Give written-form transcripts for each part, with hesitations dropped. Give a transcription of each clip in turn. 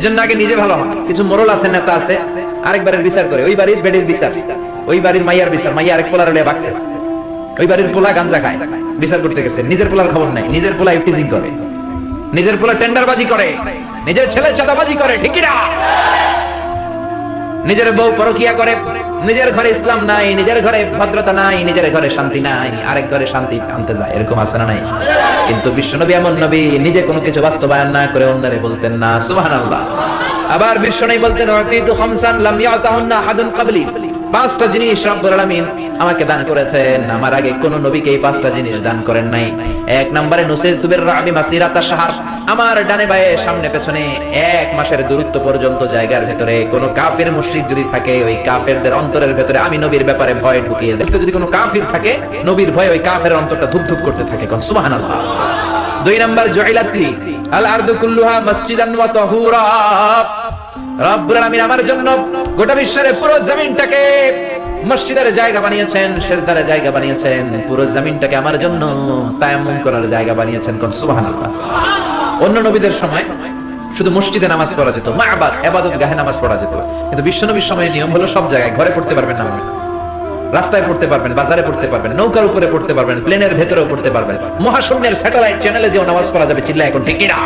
এজন্য আগে নিজে ভালো হয়। কিছু মোরল আছে, নেতা আছে, আরেকবারের বিচার করে। ওই বাড়ির বেডির বিচার, ওই বাড়ির মাইয়ার বিচার, মাইয়া আরেক পোলার হলে বাকছে, ওই বাড়ির পোলা গাঞ্জা খায়, বিচার করতে গেছে, নিজের পোলার খবর নাই। নিজের পোলা ইফটিজিং করে, নিজের পোলা টেন্ডারবাজি করে, নিজের ছেলে চাঁদাবাজি করে, ঠিক কি না? নিজের বউ পরকিয়া করে, নিজের ঘরে ইসলাম নাই, নিজের ঘরে ভদ্রতা নাই, নিজের ঘরে শান্তি নাই, আরেক ঘরে শান্তি আনতে যায়। এরকম আছে না নাই? কিন্তু বিশ্বনবী এমন নবী, নিজে কোনো কিছু বাস্তবায়ন না করে অন্যরে বলতেন না, সুবহানাল্লাহ। আবার বিশ্বনবী বলতেন, ওয়াতিতু খামসান লাম ইয়াতাহুন্না আহাদুন ক্বাবলি। পাঁচটা জিনিস রব্বুল আলামিন আমাকে দান করেছেন, আমার আগে কোন নবীকে এই পাঁচটা জিনিস দান করেন নাই। এক নম্বরে নুসিরতু বির-রা'বি মাসিরাতা শাহর, আমার ডানে বায়ে সামনে পেছনে 1 মাসের দূরত্ব পর্যন্ত জায়গার ভেতরে কোন কাফির মুশরিক যদি থাকে, ওই কাফেরদের অন্তরের ভেতরে আমি নবীর ব্যাপারে ভয় ঢুকিয়ে দেই। যদি কোনো কাফির থাকে, নবীর ভয়ে ওই কাফের অন্তরটা ধুপধুপ করতে থাকে, কোন সুবহানাল্লাহ। 2 নাম্বার জুইলাত লি আল আরদু কুল্লুহা মসজিদান ওয়া তাহুরা, রব্বুল আলামিন আমার জন্য গোটা বিশ্বের পুরো জমিনটাকে মসজিদের জায়গা বানিয়েছেন, সেজদার জায়গা বানিয়েছেন, পুরো জমিনটাকে আমার জন্য তায়াম্মুম করার জায়গা বানিয়েছেন, কোন সুবহানাল্লাহ। অন্য নবীদের সময় শুধু মসজিদে নামাজ পড়া যেত, মা'বাদ ইবাদতগাহে নামাজ পড়া যেত, কিন্তু বিশ্বনবীর সময় নিয়ম হলো সব জায়গায়, ঘরে পড়তে পারবেন নামাজ, রাস্তায় পড়তে পারবেন, বাজারে পড়তে পারবেন, নৌকার উপরে পড়তে পারবেন, প্লেনের ভেতরেও পড়তে পারবেন, মহাশূন্যের স্যাটেলাইট চ্যানেলে যেও নামাজ পড়া যাবে, চিল্লা এখন ঠিক কি না?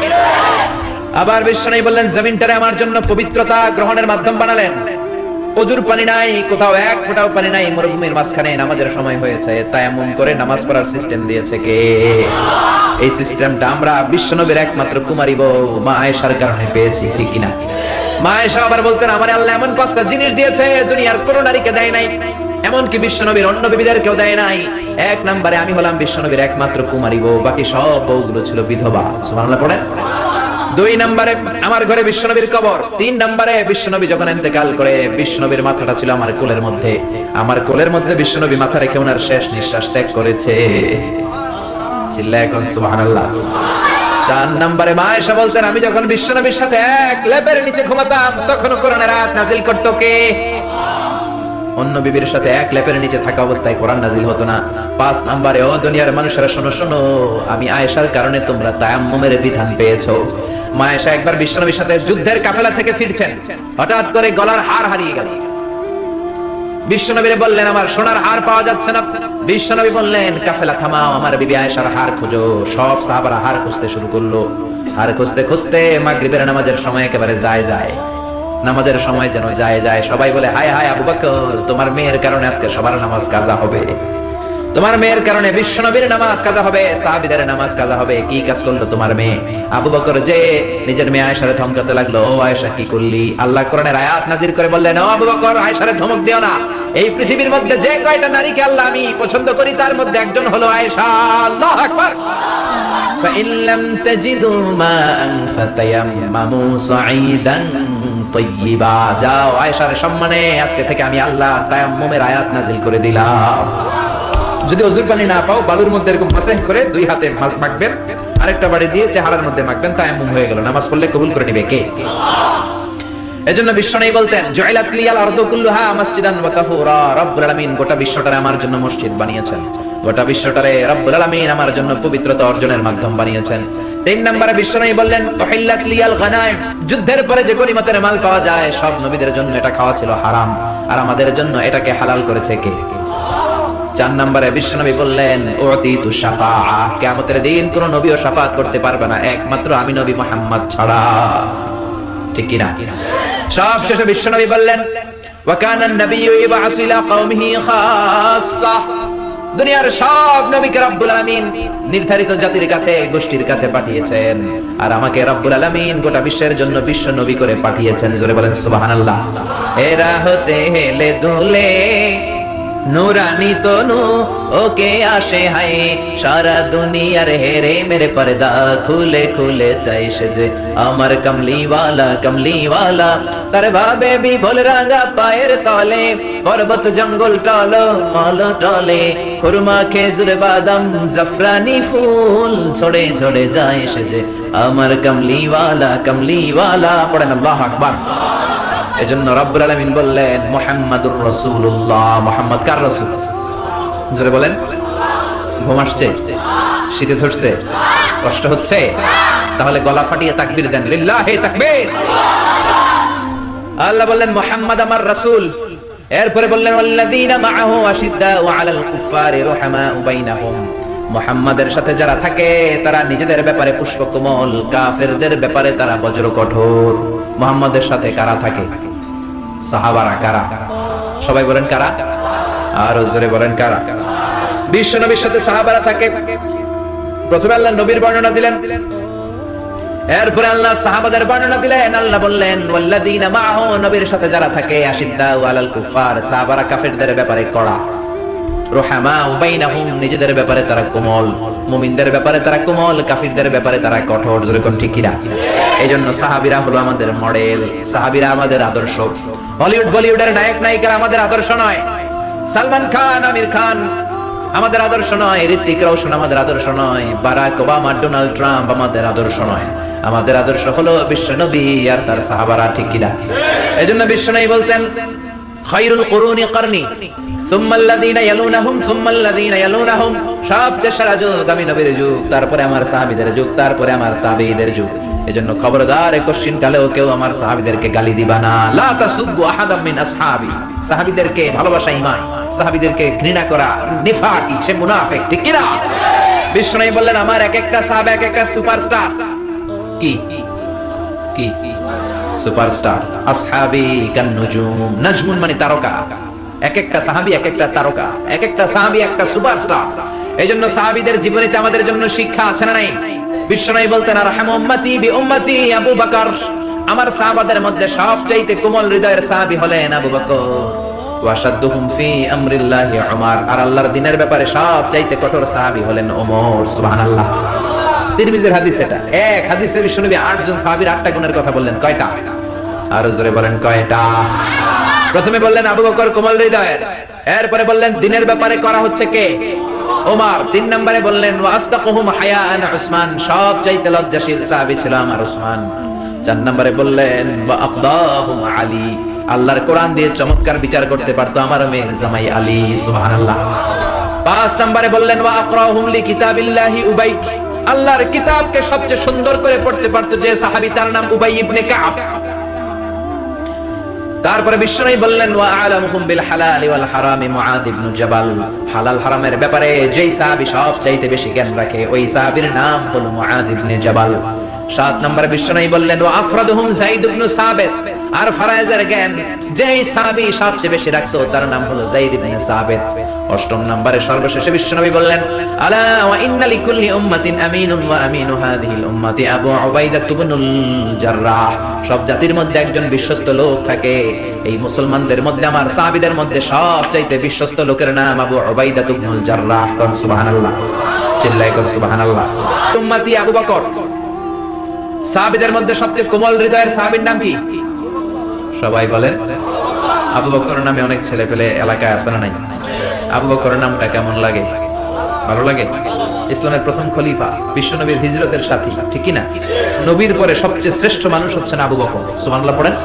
আবার বিশ্বনবী বললেন, জমিনটারে আমার জন্য পবিত্রতা গ্রহণের মাধ্যম বানালেন। অজুর পানি নাই, কোথাও এক ফোঁটাও পানি নাই, মরুভূমির মাঝখানে নামাজের সময় হয়েছে, তায়াম্মুম করে নামাজ পড়ার সিস্টেম দিয়েছে কে? এই সিস্টেমটা আমরা বিশ্বনবীর একমাত্র কুমারী বউ মা আয়েশার কারণে পেয়েছি, ঠিক কি না? মা আয়েশা আবার বলতেন, আমার আল্লাহ এমন 5টা জিনিস দিয়েছে দুনিয়ার কোনো নারীকে দেয় নাই, এমনকি বিশ্বনবীর অন্য বিবিদের কেউ দেয় নাই। 1 নম্বরে আমি হলাম বিশ্বনবীর একমাত্র কুমারী বউ, বাকি সব বউগুলো ছিল বিধবা। সুবহানাল্লাহ পড়েন। 2 নম্বরে আমার ঘরে বিশ্বনবীর কবর। 3 নম্বরে বিশ্বনবী যখন ইন্তেকাল করে, বিশ্বনবীর মাথাটা ছিল আমার কোলের মধ্যে, আমার কোলের মধ্যে বিশ্বনবী মাথা রেখে ওনার শেষ নিঃশ্বাস ত্যাগ করেছে, চিল্লা এখন সুবহানাল্লাহ। 4 নম্বরে মা আয়েশা বলতেন, আমি যখন বিশ্বনবীর সাথে এক লেপের নিচে ঘুমাতাম, তখন কোরআনের আয়াত নাজিল করতো কে? অন্য বিবির সাথে এক লেপের নিচে থাকা অবস্থায় কোরআন নাজিল হতো না। 5 নম্বরে, ও দুনিয়ার মানুষেরা শোনো শোনো, আমি আয়েশার কারণে তোমরা তায়াম্মুমের বিধান পেয়েছো। মা আয়েশা একবার বিশ্বনবীর সাথে যুদ্ধের কাফেলা থেকে ফিরছেন, হঠাৎ করে গলার হার হারিয়ে গেল। বিশ্বনবীরে বললেন, আমার সোনার হার পাওয়া যাচ্ছে না। বিশ্বনবী বললেন, কাফেলা থামাও, আমার বিবি আয়েশার হার খোঁজো। সব সাহাবারা হার খুঁজতে শুরু করলো। হার খুঁজতে খুঁজতে মাগরিবের নামাজের সময় একেবারে যায়, নামাজের সময় যেন যায়, সবাই বলে, হায় হায় আবু বকর, তোমার মেয়ের কারণে আজকে সবার নামাজ কাজা হবে, তোমার মেয়ের কারণে বিশ্বনবীর নামাজ কাজা হবে, সাহাবীদের নামাজ কাজা হবে। কি কাজ করলো তোমার মেয়ে? আবু বকর যে নিজের মেয়ে আয়েশারে ধমকাতে লাগলো, ও আয়েশা কি করলি? আল্লাহ কোরআনের আয়াত নাজিল করে বললেন, ও আবু বকর, আয়েশারে ধমক দিও না। এই পৃথিবীর মধ্যে যে কয়টা নারীকে আল্লাহ আমি পছন্দ করি, তার মধ্যে একজন হলো আয়েশা। আল্লাহু আকবার। فإن لم تجدوا ماء فتيمموا صعيدا طيبا, যাও আয়েশার সম্মানে আজকে থেকে আমি আল্লাহ তায়াম্মুমের আয়াত নাজিল করে দিলাম। যদি ওযুর পানি না পাও, বালুর মধ্যে এরকম মাসহ করে 2 হাতে মাখবেন, আরেকটা বাড়ি দিয়ে চেহারার মধ্যে মাখবেন, তায়াম্মুম হয়ে গেল। নামাজ পড়লে কবুল করে নিবে কে? এজন্য বিশ্বনবী বলতেন, জুইলাত লিয়াল আরদু কুল্লুহা মসজিদান ওয়া তাহুরা, রব্বুল আলামিন গোটা বিশ্বটারে আমার জন্য মসজিদ বানিয়েছেন, গোটা বিশ্বটারে রব্বুল আলামিন আমার জন্য পবিত্রতা অর্জনের মাধ্যম বানিয়েছেন। 3 নম্বরে বিশ্বনবী বললেন, উহিল্লাত লিয়াল গানাইম, যুদ্ধের পরে যে গনিমতের মাল পাওয়া যায়, সব নবীদের জন্য এটা খাওয়া ছিল হারাম, আর আমাদের জন্য এটাকে হালাল করেছে কে? 4 নম্বরে বিশ্বনবী বললেন, উতিতু শাফাআ, কিয়ামতের দিন কোন নবীও শাফাআত করতে পারবে না, একমাত্র আমি নবী মুহাম্মদ ছাড়া, ঠিক কি না? সব শেষে বিশ্বনবী বললেন, ওয়া কানা আন-নাবিয়্যু ইবআসু ইলা কওমিহি খাসসা, দুনিয়ার সব নবীকে রব্বুল আলামিন নির্ধারিত জাতির কাছে, গোষ্ঠীর কাছে পাঠিয়েছেন, আর আমাকে রব্বুল আলামিন গোটা বিশ্বের জন্য বিশ্ব নবী করে পাঠিয়েছেন। জোরে বলেন সুবহানাল্লাহ। এরা হতে হেলে দুলে নুরানি তনু ওকে আসে হায়, সারা দুনিয়ার হেরে মেরে পর্দা খুলে খুলে চাই সে যে আমার কমলিওয়ালা, তার ভাবে বিভোল রাঙা পায়ের তলে, পর্বত জঙ্গল টলো মল টলে, খুরমা খেজুর বাদাম জাফরানি ফুল ছড়ে ছড়ে যায় সে যে আমার কমলিওয়ালা। পড়েন আল্লাহু আকবার। এজন্য রব্বুল আলামিন বললেন, মুহাম্মাদুর রাসূলুল্লাহ। মুহাম্মদ কার রাসূল? জোরে বলেন। ঘুম আসছে? শীতে ধরছে? কষ্ট হচ্ছে? তাহলে গলা ফাটিয়ে তাকবীর দেন, লিল্লাহি তাকবীর। আল্লাহ বললেন মুহাম্মদ আমার রাসূল, এরপরে বললেন ওয়াল্লাযীনা মাআহু আশিদ্দাউ আলাল কুফফারি রুহামাউ বাইনাহুম, মুহাম্মাদের সাথে যারা থাকে তারা নিজেদের ব্যাপারে পুষ্পকমল, কাফেরদের ব্যাপারে তারা বজ্র কঠোর। মুহাম্মাদের সাথে কারা থাকে? সাহাবারা। কারা? সবাই বলেন কারা? আর জোরে বলেন কারা? বিশ্ব নবীর সাথে সাহাবারা থাকে। প্রথমে আল্লাহ নবীর বর্ণনা দিলেন, এরপরে আল্লাহ সাহাবাদের বর্ণনা দিলেন। আল্লাহ বললেন ওয়াল্লাযীনা মাআহু, নবীর সাথে যারা থাকে, আশিদ্দাউ আলাল কুফফার, সাহাবারা কাফেরদের ব্যাপারে কড়া, রুহামাউ বাইনাহুম, নিজেদের ব্যাপারে তারা কোমল, মুমিনদের ব্যাপারে তারা কোমল, কাফিরদের ব্যাপারে তারা কঠোর। জোরে কোন ঠিক কিনা? এইজন্য সাহাবীরা হলো আমাদের মডেল, সাহাবীরা আমাদের আদর্শ। হলিউড বলিউডের নায়ক নায়িকারা আমাদের আদর্শ নয়। সালমান খান, আমির খান আমাদের আদর্শ নয়, ঋত্বিক রোশন আমাদের আদর্শ নয়, বারাক ওবামা, ডোনাল্ড ট্রাম্প আমাদের আদর্শ নয়। আমাদের আদর্শ হলো বিশ্বনবী আর তার সাহাবারা। ঠিক কিনা? এজন্য বিশ্বনবী বলতেন খায়রুল কুরুনি করনি সুম্মাল্লাযীনা ইয়ালুনাহুম সুম্মাল্লাযীনা ইয়ালুনাহুম, সবচেয়ে সেরা যুগ আমি নবীর যুগ, তারপরে আমার সাহাবীদের যুগ, তারপরে আমার তাবেঈদের যুগ। এজন্য খবরদার কোশ্চিন কালেও কেউ আমার সাহাবীদেরকে গালি দিবা না। লা তাসুব্বু আহাদাম মিন আসহাবি, সাহাবীদেরকে ভালোবাসা ঈমান, সাহাবীদেরকে ঘৃণা করা নিফাকি, সে মুনাফিক। ঠিক কি না? বিশ্বনবী বললেন আমার এক একটা সাহাবা এক একটা সুপারস্টার। কি কি সুপারস্টার? আসহাবি কান নুজুম, নাজমুন মানে তারকা। এক একটা সাহাবী এক একটা তারকা, এক একটা সাহাবী একটা সুপারস্টার। এইজন্য সাহাবীদের জীবনীতে আমাদের জন্য শিক্ষা আছে না নাই? বিশ্বনবী বলতেন আরহামু উম্মতি বি উম্মতি আবু বকর, আমার সাহাবাদের মধ্যে সবচাইতে কোমল হৃদয়ের সাহাবী হলেন আবু বকর। ওয়াশাদ্দুহুম ফি আমরিল্লাহি উমর, আর আল্লাহর দ্বীনের ব্যাপারে সবচাইতে কঠোর সাহাবী হলেন ওমর। সুবহানাল্লাহ। তিরমিজির হাদিস এটা। এক হাদিসে বিশ্বনবী 8 জন সাহাবীর 8টা গুণের কথা বললেন। কয়টা? আরো জোরে বলেন কয়টা? প্রথমে বললেন আবু বকর কোমল হৃদয়ের, এরপরে বললেন দ্বীনের ব্যাপারে করা হচ্ছে কে? ওমর। 3 নম্বরে বললেন ওয়াসতাকুহুম হায়াআন উসমান, সবচাইতে লজ্জাশীল সাহাবী ছিল আমার উসমান। 4 নম্বরে বললেন ওয়া আফদাহুম আলী, আল্লাহর কোরআন দিয়ে চমৎকার বিচার করতে পারতো আমার মেয়ের জামাই আলী। সুবহানাল্লাহ। 5 নম্বরে বললেন ওয়া আকরাহুম লিকিতাবিল্লাহি উবাই, আল্লাহর কিতাবকে সবচেয়ে সুন্দর করে পড়তে পারতো যে সাহাবী, তার নাম উবাই ইবনে কাব। তারপরে বিশ্বনবী বললেন ওয়া আলামুহুম বিল হালালি ওয়াল হারামি মুআয ইবনে জাবাল, হালাল হারামের ব্যাপারে যেই সাহাবী সবচাইতে বেশি জ্ঞান রাখে ওই সাহাবীর নাম হলো মুআয ইবনে জাবাল। 7 নম্বরে বিশ্বনবী বললেন ওয়া আফরাদুহুম যায়েদ ইবনে সাবিত, আর ফরায়েজের জ্ঞান যেই সাহাবী সবচেয়ে বেশি রাখতো তার নাম হলো যায়েদ ইবনে সাবিত। 8 নম্বরে সর্বশেষে বিশ্বনবী বললেন আলা ওয়া ইন্না লিকুল্লি উম্মাতিন আমিনুন ওয়া আমিনু হাযিহিল উম্মতি আবু উবাইদা ইবনুল জাররাহ, সব জাতির মধ্যে একজন বিশ্বস্ত লোক থাকে। এই মুসলমানদের মধ্যে আমার সাহাবীদের মধ্যে সবচাইতে বিশ্বস্ত লোকের নাম আবু উবাইদা ইবনুল জাররাহ। সুবহানাল্লাহ। চিল্লায়ে কোন সুবহানাল্লাহ। উম্মতি আবু বকর। সাহাবীদের মধ্যে সবচেয়ে কোমল হৃদয়ের সাহাবীর নাম কি? সবাই বলেন। আবু বকর নামে অনেক ছেলে পেলে এলাকায় আছে না নাই? আবু বকরের নামটা কেমন লাগে? ভালো লাগে? ইসলামের প্রথম খলিফা, বিশ্বনবীর হিজরতের সাথী। ঠিক কি না? নবীর পরে সবচেয়ে শ্রেষ্ঠ মানুষ হচ্ছেন আবু বকর। সুবহানাল্লাহ পড়েন।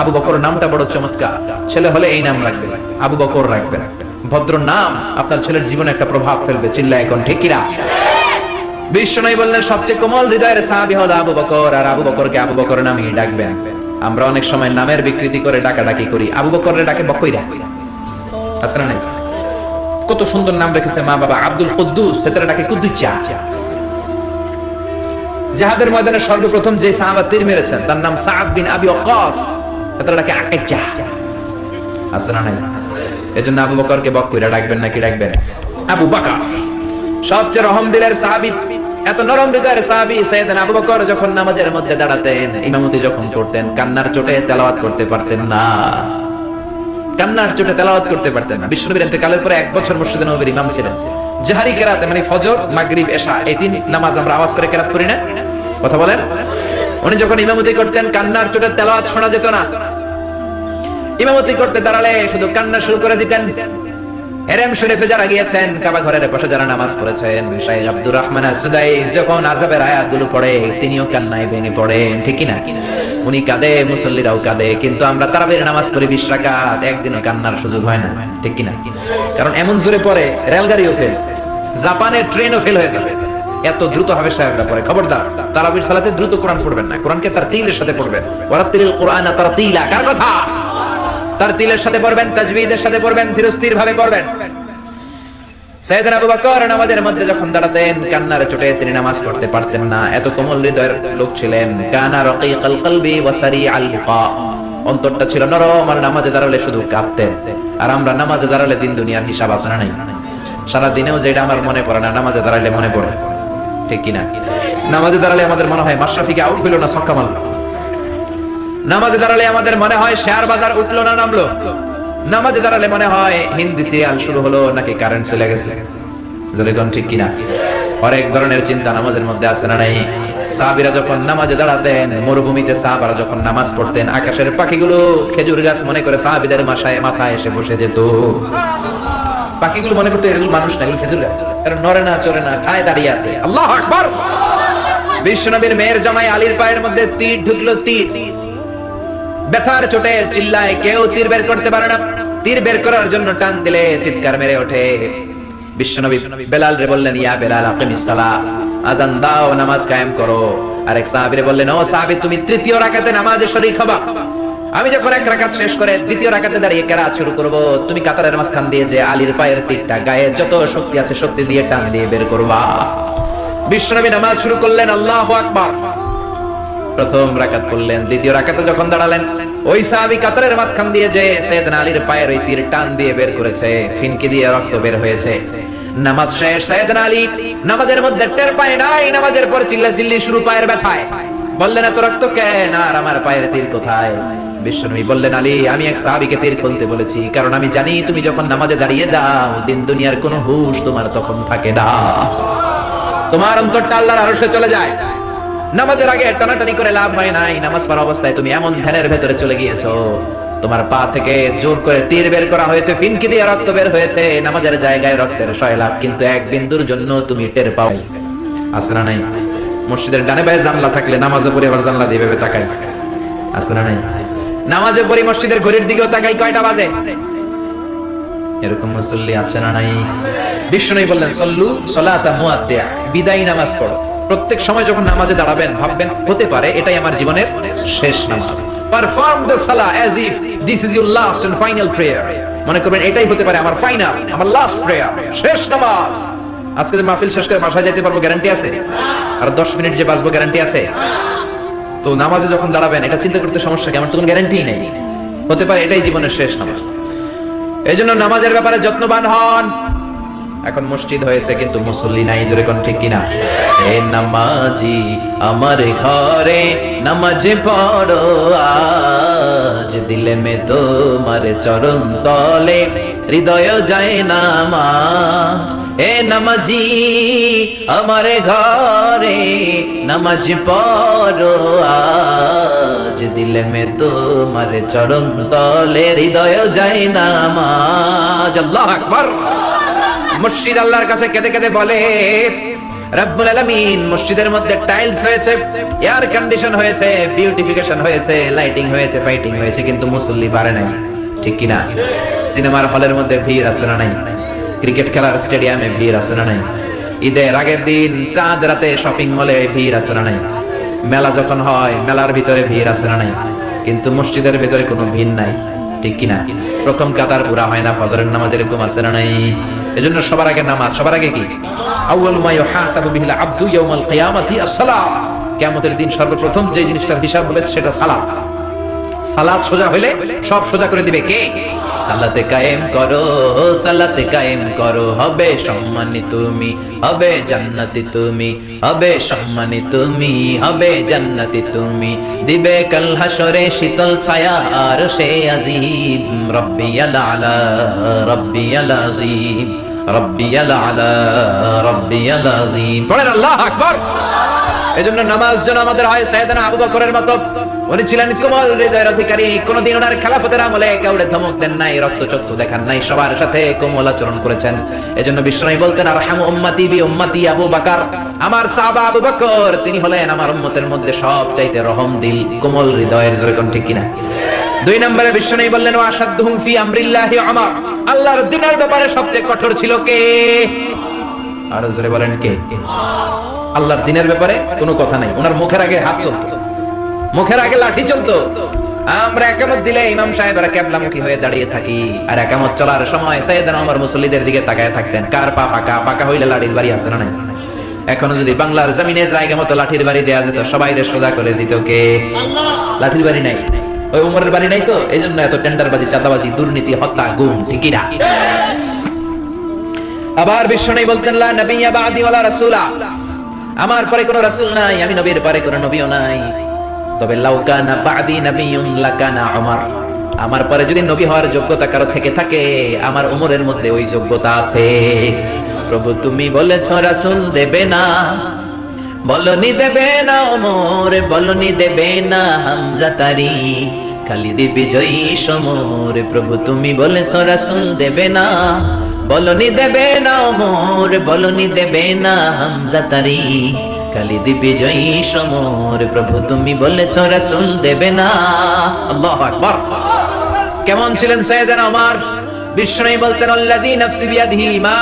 আবু বকর নামটা বড় চমৎকার। ছেলে হলে এই নাম রাখবে, আবু বকর রাখবেন। ভদ্র নাম আপনার ছেলের জীবনে একটা প্রভাব ফেলবে। চিল্লায় এখন ঠিক কিনা? বিশ্বনবী বললেন সবচেয়ে কোমল হৃদয়ের সাহাবী হলো আবু বকর, আর আবু বকরকে আবু বকর নামেই ডাকবেন। আমরা অনেক সময় নামের বিকৃতি করে ডাকাডাকি করি। আবু বকরের ডাকে বকইরা, আছে না নাই? কত সুন্দর নাম রেখেছে মা বাবা। আব্দুল কুদ্দুস, সেটার ডাকে কুদ্দুচা। জিহাদের ময়দানে সর্বপ্রথম যে সাহাবা তীর মেরেছেন তার নাম সাদ বিন আবি ওয়াক্কাস, সেটার ডাকে আকাইচা। আছে না নাই? এজন্য আবু বকরকে বকইরা ডাকবেন নাকি ডাকবেন আবু বকর। সবচেয়ে রহম দিলের সাহাবী, এত নরম হৃদয়ের সাহাবী সাইয়েদনা আবু বকর যখন নামাজের মধ্যে দাঁড়াতেন, ইমামতি যখন করতেন, কান্নার চোটে তেলাওয়াত করতে পারতেন না। কান্নার চোটে তেলাওয়াত করতে পারতেন না। বিশ্বনবীর ইন্তেকালের পরে 1 বছর মসজিদে নববীর ইমাম ছিলেন। জাহরি কেরাতে মানে ফজর, মাগরিব, এশা, এই 3 নামাজ আমরা আওয়াজ করে কেরাত করি না? কথা বলেন। উনি যখন ইমামতি করতেন কান্নার চোটে তেলাওয়াত শোনা যেত না। ইমামতি করতে দাঁড়ালে শুধু কান্না শুরু করে দিতেন। হেরেম শরীফে যারা গিয়েছেন, কাবা ঘরের পাশে যারা নামাজ পড়েছেন, শাইখ আব্দুর রহমান আস-সুদাইস যখন আযাবের আয়াতগুলো পড়ে তিনিও কান্নায় ভেঙে পড়েন। ঠিক কি না? উনি কাঁদে, মুসল্লিরাও কাঁদে, কিন্তু আমরা তারাবির নামাজ পড়ি 20 রাকাত, একদিনও কান্নার সুযোগ হয় না। ঠিক কি না? কারণ এমন জোরে পড়ে রেলগাড়িও ফেল, জাপানের ট্রেনও ফেল হয়ে যাবে। এত দ্রুত হাফেজ সাহেবরা পড়ে। খবরদার, তারাবির সালাতে দ্রুত কোরআন পড়বেন না, কোরআনকে তারতিলের সাথে পড়বেন। ওয়ারাতিলিল কোরআনা তারতিলা, কার কথা? তারতিলের সাথে পড়বেন, তাজবিদের সাথে পড়বেন, ধীরস্থির ভাবে পড়বেন। সাইয়েদনা আবু বকর নামাজের মধ্যে যখন দাঁড়াতেন, কান্নার চোটে তিনি নামাজ পড়তে পারতেন না, এত কোমল হৃদয়ের লোক ছিলেন। কানা রাকিকাল কলবি ওয়া সারিআল লিকা, অন্তরটা ছিল নরম, আর নামাজে দাঁড়ালে শুধু কাঁদতেন। আর আমরা নামাজে দাঁড়ালে দিন দুনিয়ার হিসাব আছে না নাই? সারা দিনেও যেটা আমার মনে পড়ে না, নামাজে দাঁড়ালে মনে পড়ে, ঠিক কিনা? নামাজে দাঁড়ালে আমাদের মনে হয় মাশরাফিকে আউট হইল না ছক্কা মারল। নামাজে দাঁড়ালে আমাদের মনে হয় শেয়ার বাজার উঠলো না নামলো। নামাজে দাঁড়ালে মনে হয় হিন্দি সিরিয়াল শুরু হলো নাকি কারেন্ট চলে গেছে। জলিগন, ঠিক কিনা? অনেক ধরনের চিন্তা নামাজের মধ্যে আছে না নাই? সাহাবীরা যখন নামাজে দাঁড়াতেন, মরুভূমিতে সাহাবারা যখন নামাজ পড়তেন, আকাশের পাখিগুলো খেজুর গাছ মনে করে সাহাবীদের মাথায় এসে বসে যেত। পাখিগুলো মনে করতো এগুলো মানুষ না, এগুলো খেজুর গাছ, কারণ নড়ে না চড়ে না, ঠায় দাঁড়িয়ে আছে। আল্লাহু আকবার। বিশ্বনবীর মেয়ের জামাই আলীর পায়ের মধ্যে তীর ঢুকলো, তীর। ব্যথার চোটে চিল্লায়, কেউ তীর বের করতে পারে না। তীর বের করার জন্য টান দিলে চিৎকার মেরে ওঠে। বিশ্বনবী বেলাল রে বললেন, ইয়া বেলাল আকিমিস সালাহ, আযান দাও, নামাজ কায়েম করো। আরেক সাহাবীরে বললেন, ও সাহাবী, তুমি তৃতীয় রাকাতে নামাজে শরীক হবা। আমি যখন এক রাকাত শেষ করে দ্বিতীয় রাকাতে দাঁড়িয়ে কেরাত শুরু করব, তুমি কাতারের মাঝখান দিয়ে যে আলীর পায়ের তীরটা গায়ে যত শক্তি আছে শক্তি দিয়ে টান দিয়ে বের করবা। বিশ্বনবী নামাজ শুরু করলেন, আল্লাহু আকবার। প্রথম রাকাত করলেন, দ্বিতীয় রাকাতে যখন দাঁড়ালেন, ওই সাহাবী কাতারের মাঝখান দিয়ে যে সাইয়েদনা আলীর পায়ের ওই তীর টান দিয়ে বের করেছে, ফিনকি দিয়ে রক্ত বের হয়েছে। নামাজ শেষ, সাইয়েদনা আলী নামাজের মধ্যে টের পায় নাই, নামাজের পর চিল্লাচিল্লি শুরু পায়ের ব্যথায়। বললেন, এত রক্ত কেন, আর আমার পায়ের তীর কোথায়? বিশ্বনবী বললেন, আলী, আমি এক সাহাবীকে তীর খুলতে বলেছি, কারণ আমি জানি তুমি যখন নামাজে দাঁড়িয়ে যাও, দিন দুনিয়ার কোনো হুঁশ তোমার তখন থাকে না। তোমার অন্তরটা আল্লাহর আরশে চলে যায়। নামাজের আগে টানাটানি করে লাভ হয় নাই। নামাজ পড়া অবস্থায় তুমি এমন ধ্যানের ভেতরে চলে গিয়েছো, তোমার পা থেকে জোর করে তীর বের করা হয়েছে, ফিনকি দিয়ে রক্ত বের হয়েছে, নামাজের জায়গায় রক্তের সয়লাভ, কিন্তু এক বিন্দুর জন্য তুমি টের পাও। আছে না নাই? মসজিদের ডানে বায়ে জানলা থাকলে নামাজে পড়ে আবার জানলা দিয়ে ভেবে তাকাই, আছে না নাই? নামাজে পড়ি মসজিদের ঘড়ির দিকেও তাকাই, কয়টা বাজে? এরকম মুসল্লি আছে না নাই? বিশ্বনবী বললেন, সল্লু সলাতা মুআদ্দিয়া, বিদায়ী নামাজ পড়ো। প্রত্যেক সময় যখন নামাজে দাঁড়াবেন ভাববেন, হতে পারে এটাই আমার জীবনের শেষ নামাজ। Perform the salah as if this is your last and final prayer. মনে করবেন এটাই হতে পারে আমার ফাইনাল, আমার লাস্ট প্রেয়ার, শেষ নামাজ। আজকে যে মাহফিল শেষ করে বাসায় যেতে পারবো গ্যারান্টি আছে? আর 10 মিনিট যে বাঁচবো গ্যারান্টি আছে? তো নামাজে যখন দাঁড়াবেন এটা চিন্তা করতে সমস্যা কি? আমার তখন গ্যারান্টি নেই, হতে পারে এটাই জীবনের শেষ নামাজ। এই জন্য নামাজের ব্যাপারে যত্নবান হন। এখন মসজিদ হয়েছে কিন্তু মুসল্লি নাই, জোরে কোন ঠিক কিনা? এ নামাজি আমার ঘরে নামাজে পড়ো আজ, দিলে মে তোমার চরণ তলে হৃদয় যায় নামাজ। এ নামাজি আমার ঘরে নামাজ পড়ো আজ, দিলে মে তোমার চরণ তলে হৃদয় যায় নামাজ। আল্লাহু আকবার। মসজিদ আল্লাহর কাছে কেঁদে কেঁদে বলে, রব্বুল আলামিন, মসজিদের মধ্যে টাইলস হয়েছে, এয়ার কন্ডিশন হয়েছে, বিউটিফিকেশন হয়েছে, লাইটিং হয়েছে, ফাইটিং হয়েছে, কিন্তু মুসল্লি পারে নাই, ঠিক কিনা? সিনেমার হলের মধ্যে ভিড় আছে না নাই? ক্রিকেট খেলার স্টেডিয়ামে ভিড় আছে না নাই? ঈদের আগের দিন চাঁদ রাতে শপিং মলে ভিড় আছে না নাই? মেলা যখন হয় মেলার ভিতরে ভিড় আছে না নাই? কিন্তু মসজিদের ভিতরে কোনো ভিড় নাই, ঠিক কিনা? প্রথম কাতার পুরা হয় না ফজরের নামাজ, এরকম আছে না নাই? এজন্য সবার আগে নামাজ, সবার আগে কি? আউয়ালু মা ইউহাসাবু বিহিল আবদু ইয়াউমাল কিয়ামাতি আস-সালাহ। কিয়ামতের দিন সর্বপ্রথম যে জিনিসটার হিসাব হবে সেটা সালাত। সালাত সোজা হলে সব সোজা করে দিবে কে? সালাতে কায়েম করো, সালাতে কায়েম করো, হবে সম্মানী তুমি, হবে জান্নাতি তুমি, হবে সম্মানী তুমি, হবে জান্নাতি তুমি, দিবে কাল হাসরে শীতল ছায়া আর সে আজিম। রব্বিয়াল আলা রব্বিয়াল আযীম, রব্বিয়াল আলা রব্বিয়াল আযীম। পড়েন আল্লাহু আকবার। এজন্য নামাজ যেন আমাদের হয় সাইয়েদনা আবু বকরের মতো। উনি ছিলেন কোমল হৃদয়ের অধিকারী। কোনদিন ওনার খেলাফতের আমলে কাউরে ধমক দেন নাই, রক্তচক্ষু দেখান নাই, সবার সাথে কোমল আচরণ করেছেন। এজন্য বিশ্বনবী বলতেন, আরহামু উম্মতি বি উম্মতি আবু বকর। আমার সাহাবা আবু বকর, তিনি হলেন আমার উম্মতের মধ্যে সবচাইতে রহম দিল, কোমল হৃদয়ের। জোরে কোন ঠিক কিনা? 2 নম্বরে বিশ্বনবী বললেন, ওয়া আশাদ্দুহুম ফি আমরিল্লাহি উমর। আল্লাহর দ্বীনের ব্যাপারে সবচেয়ে কঠোর ছিল কে? আর জোরে বলেন কে? আল্লাহর দিনের ব্যাপারে কোনো কথা নাই, ওনার মুখের আগে হাত চলতো, মুখের আগে লাঠি চলতো। আমরা একামত দিলে ইমাম সাহেবরা কিবলামুখী হয়ে দাঁড়িয়ে থাকি, আর একামত চলার সময় সাইয়েদনা ওমর মুসল্লিদের দিকে তাকায় থাকতেন, কার পা পাকা, পাকা হইলে লাঠির বাড়ি আছে না নাই? এখনো যদি বাংলার জমিনে জায়গা মতো লাঠির বাড়ি দেয়া যেত, সবাইরে সোজা করে দিত কে? লাঠির বাড়ি নাই, ওই উমরের বাড়ি নাই, তো এই জন্য এত টেন্ডারবাজি, চাঁদাবাজি, দুর্নীতি, হত্যা, গুম, ঠিকই না? আবার বিশ্বনবী বলতেন, লা নাবিয়্যা বা'দি ওয়ালা রাসূলা, আমার পরে কোনো রাসূল নাই, আমি নবীর পরে কোনো নবীও নাই, তবে লাউ কানা বা'দি নাবিয়্যুন লাকানা উমর, আমার পরে যদি নবী হওয়ার যোগ্যতা কারো থেকে থাকে, আমার উমরের মধ্যে ওই যোগ্যতা আছে। প্রভু তুমি বলেছো রাসূল দেবে না, বলনি দেবে না ওমর, বলনি দেবে না হামজা তারি, খালিদ বিজয়ী সমর। প্রভু তুমি বলেছো রাসূল দেবে না, বলনি দেবে না ওমর, বলনি দেবে না হামজা তারি, খালিদ বিজয়ী সমর। প্রভু তুমি বলেছো রাসূল দেবে না। আল্লাহু আকবার। কেমন ছিলেন সাইয়েদনা ওমর? বিশ্বনবী বলতেন, আল্লাযী নাফসি বিয়াদিহি মা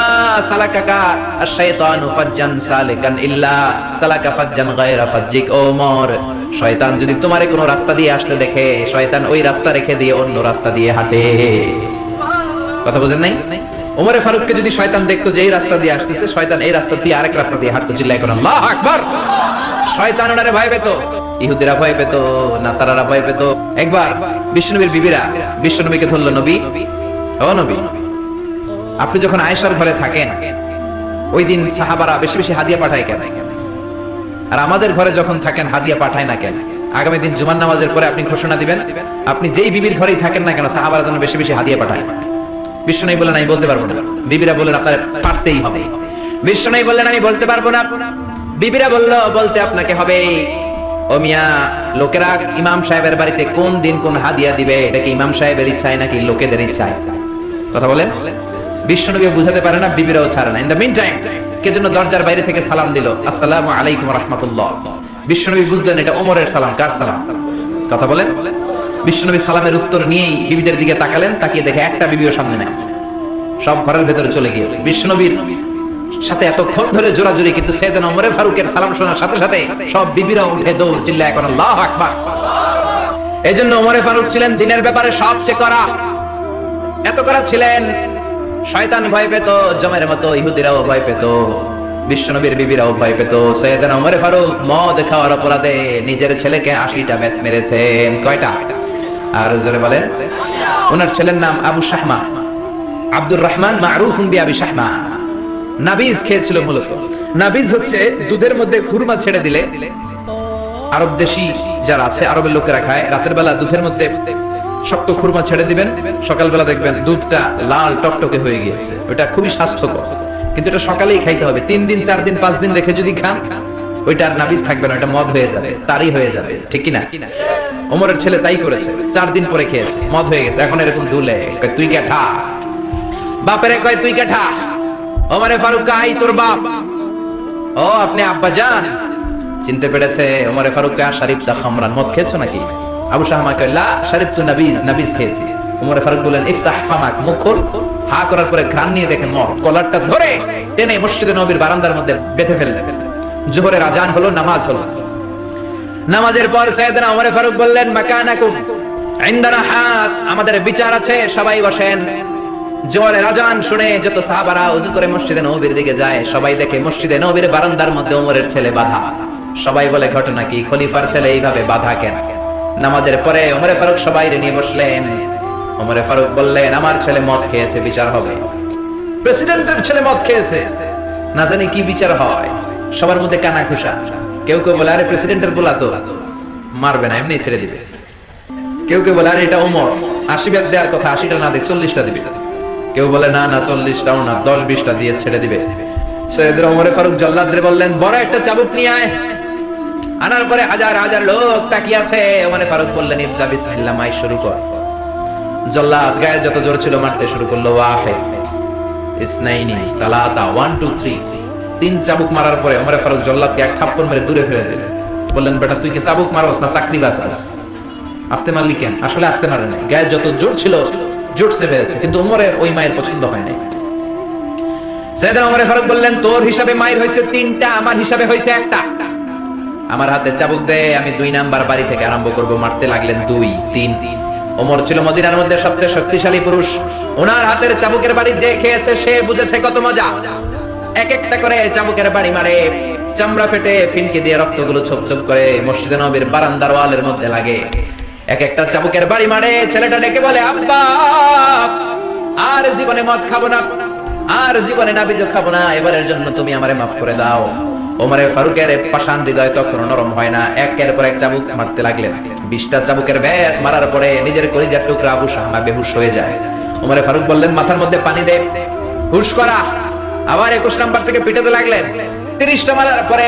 সালাকাকা আশ-শাইতানু ফাজ্জান সালিকান ইল্লা সালাকা ফাজ্জান গায়রা ফাজ্জিক। ওমর, শয়তান যদি তোমারে কোনো রাস্তা দিয়ে আসতে দেখে, শয়তান ওই রাস্তা রেখে দিয়ে অন্য রাস্তা দিয়ে হাঁটে। কথা বুঝেন নাই? ওমরে ফারুককে যদি শয়তান দেখতো যে এই রাস্তা দিয়ে আসতেছে, শয়তান এই রাস্তা দিয়ে আরেক রাস্তা দিয়ে হাঁটতো, চিল্লায় কোন আল্লাহু আকবার। শয়তান ওনারে ভয় পেত, ইহুদিরা ভয় পেত, নাসারারা ভয় পেত। একবার বিশ্বনবীর বিবিরা বিশ্বনবীকে ধরলো, নবী, ও নবী, আপনি যখন আয়েশার ঘরে থাকেন, ওই দিন সাহাবারা বেশি বেশি হাদিয়া পাঠায় কেন? আর আমাদের ঘরে যখন থাকেন হাদিয়া পাঠায় না কেন? আগামী দিন জুমার নামাজের পরে আপনি ঘোষণা দিবেন, আপনি যেই বিবির ঘরেই থাকেন না কেন, সাহাবারা যেন বেশি বেশি হাদিয়া পাঠায়। বিশ্বনবী বললেন, আমি বলতে পারবো না। বিবিরা বললেন, আপনার পারতেই হবে। বিশ্বনবী বললেন, আমি বলতে পারবো না। বিবিরা বলল, বলতে আপনাকে হবে। ও মিয়া, লোকেরা ইমাম সাহেবের বাড়িতে কোন দিন কোন হাদিয়া দিবে, এটা কি ইমাম সাহেবের ইচ্ছায় নাকি লোকেদের ইচ্ছায়? কথা বলেন। বিশ্বনবী বুঝাতে পারে না, বিবিরাও ছাড়ে না। ইন দ্য মিন টাইম কে জন্য দরজার বাইরে থেকে সালাম দিল, আসসালামু আলাইকুম ওয়া রাহমাতুল্লাহ। বিশ্বনবী বুঝলেন এটা ওমরের সালাম। কার সালাম? কথা বলেন। বিশ্বনবী সালামের উত্তর নিয়েই বিবিদের দিকে তাকালেন, তাকিয়ে দেখে একটা বিবিও সামনে নাই, সব ঘরের ভেতরে চলে গিয়েছে। বিশ্বনবীর সাথে এতক্ষণ ধরে জোরাজুরি, কিন্তু সাইয়েদনা ওমর ফারুকের সালাম শোনার সাথে সাথে সব বিবিরা উঠে দৌড়, চিল্লায় এখন আল্লাহু আকবার। এজন্য ওমর ফারুক ছিলেন দিনের ব্যাপারে সবচেয়ে কড়া। এত কড়া ছিলেন, শয়তান ভয় পেত, জমের মতো ইহুদিরাও ভয় পেত, বিশ্বনবীর বিবিরাও ভয় পেত। সাইয়েদনা ওমর ফারুক মদ খাওয়ার অপরাধে নিজের ছেলেকে 80টা বেত মেরেছেন। কয়টা? আর জোরে বলেন। ওনার ছেলের নাম আবু শাহমা, আব্দুর রহমান মারুফুন বিআবি শাহমা। নাবিজ খেয়েছিল মূলত। নাবিজ হচ্ছে দুধের মধ্যে খুরমা ছেড়ে দিলে, আরব দেশি যারা আছে, আরবের লোকেরা খায়, রাতের বেলা দুধের মধ্যে শক্ত খুরমা ছেড়ে দিবেন, সকালবেলা দেখবেন দুধটা লাল টকটকে হয়ে গিয়েছে। ওটা খুবই স্বাস্থ্যকর, কিন্তু এটা সকালেই খাইতে হবে। 3 দিন 4 দিন 5 দিন রেখে যদি খান, ওইটা আর নাবিজ থাকবে না, ওটা মদ হয়ে যাবে, তারই হয়ে যাবে, ঠিক কি না? ওমরের ছেলে তাই করেছে, 4 দিন পরে খেয়েছে, মদ হয়ে গেছে। এখন এরকম দুলে, তুই কেঠা, বাপেরে কয় তুই কেঠা, ওমরে ফারুক কাই তোর বাপ। ও আপনি আব্বা জান, চিনতে পেরেছে। ওমরে ফারুক কা শরীফ দা খামরান, মদ খেয়েছো নাকি? আবু শাহমা কয় লা শরীফ তু নাবিজ, নাবিজ খেয়েছি। ওমরে ফারুক বলেন, ইফতাহ ফামাক, মুখ খোল। হা করার পরে ঘ্রাণ নিয়ে দেখেন মদ, কলারটা ধরে টেনে মসজিদে নববীর বারান্দার মধ্যে বেঁধে ফেললেন। জোহরের আজান হলো, নামাজ হলো। নামাজের পর সাইয়েদনা ওমরে ফারুক বললেন, মাকানাকুম ইনদানা হাত, আমাদের বিচার আছে, সবাই বসেন। জোহরের আজান শুনে যত সাহাবারা ওযু করে মসজিদে নববীর দিকে যায়, সবাই দেখে মসজিদে নববীর বারান্দার মধ্যে ওমরের ছেলে বাঁধা। সবাই বলে, ঘটনা কি? খলিফার ছেলে এইভাবে বাঁধা কেন? নামাজের পরে ওমরে ফারুক সবাইকে নিয়ে বসলেন। ওমরে ফারুক বললেন, আমার ছেলে মদ খেয়েছে, বিচার হবে। প্রেসিডেন্টের ছেলে মদ খেয়েছে, না জানি কি বিচার হয়। সবার মধ্যে কানা ঘুষা। কেউ কেউ বলে, আরে প্রেসিডেন্টের বলা তো মারবে না, এমনি ছেড়ে দিবে। কেউ কেউ বলে, আরে এটা ওমর, 80 বেত দেওয়ার কথা, 80টা না দেখ 40টা দিবে। কেউ বলে, না না 40টাও না, 10-20টা দিয়ে ছেড়ে দিবে। সৈয়দরা ওমরে ফারুক জল্লাদরে বললেন, বড় একটা চাবুক নিয়ে আয়। আনার পরে হাজার হাজার লোক তাকিয়ে আছে। ওমরে ফারুক বললেন, ইবদা বিসমিল্লাহ, মাই শুরু কর। জল্লাদ গায়ে যত জোর ছিল মারতে শুরু করলো। ওয়াহিদ, ইসনাইনি, তালাতা, 1 2 3, 3 চাবুক মারার পরে ওমরে ফারুক জল্লাদকে এক থাপ্পড় মেরে দূরে ফেলে দিলেন। বললেন, বেটা তুই কি চাবুক মারোস না চাকরি বাঁচাস? আস্তে মারলি কেন? আসলে আস্তে মারে নাই, গায়ে যত জোর ছিল জোরসে ফেলেছে, কিন্তু ওমরের ওই মায়ের পছন্দ হয় নাই। সাইয়েদনা ওমর ফারুক বললেন, তোর হিসাবে মাইর হয়েছে 3টা, আমার হিসাবে হয়েছে 1টা। আমার হাতে চাবুক দে, আমি 2 নাম্বার বাড়ি থেকে আরম্ভ করব। মারতে লাগলেন 2, 3। ওমর ছিল মদিনার মধ্যে সবচেয়ে শক্তিশালী পুরুষ। ওনার হাতের চাবুকের বাড়ি যে খেয়েছে সে বুঝেছে কত মজা। এক একটা করে চাবুকের বাড়ি মারে, চামড়া ফেটে ফিনকে দিয়ে রক্তগুলো ছোপ ছোপ করে মসজিদে নববীর বারান্দার ওয়ালের মধ্যে লাগে। এক একটা চাবুকের বাড়ি মারে, ছেলেটা ডেকে বলে, আব্বা আর জীবনে মদ খাবো না, আর জীবনে নাবিজ খাবো না, এবারের জন্য তুমি আমারে মাফ করে দাও। ওমর ফারুকের পাষাণ হৃদয় তখন নরম হয় না, একের পর এক চাবুক মারতে লাগলেন। 20টা চাবুকের ব্যাট মারার পরে নিজের কলিজার টুকরা আবু শাহমা বেহুশ হয়ে যায়। ওমর ফারুক বললেন, মাথার মধ্যে পানি দে, হুশ করা। আবার 21 নাম্বার থেকে পিটাতে লাগলেন। 30টা মারার পরে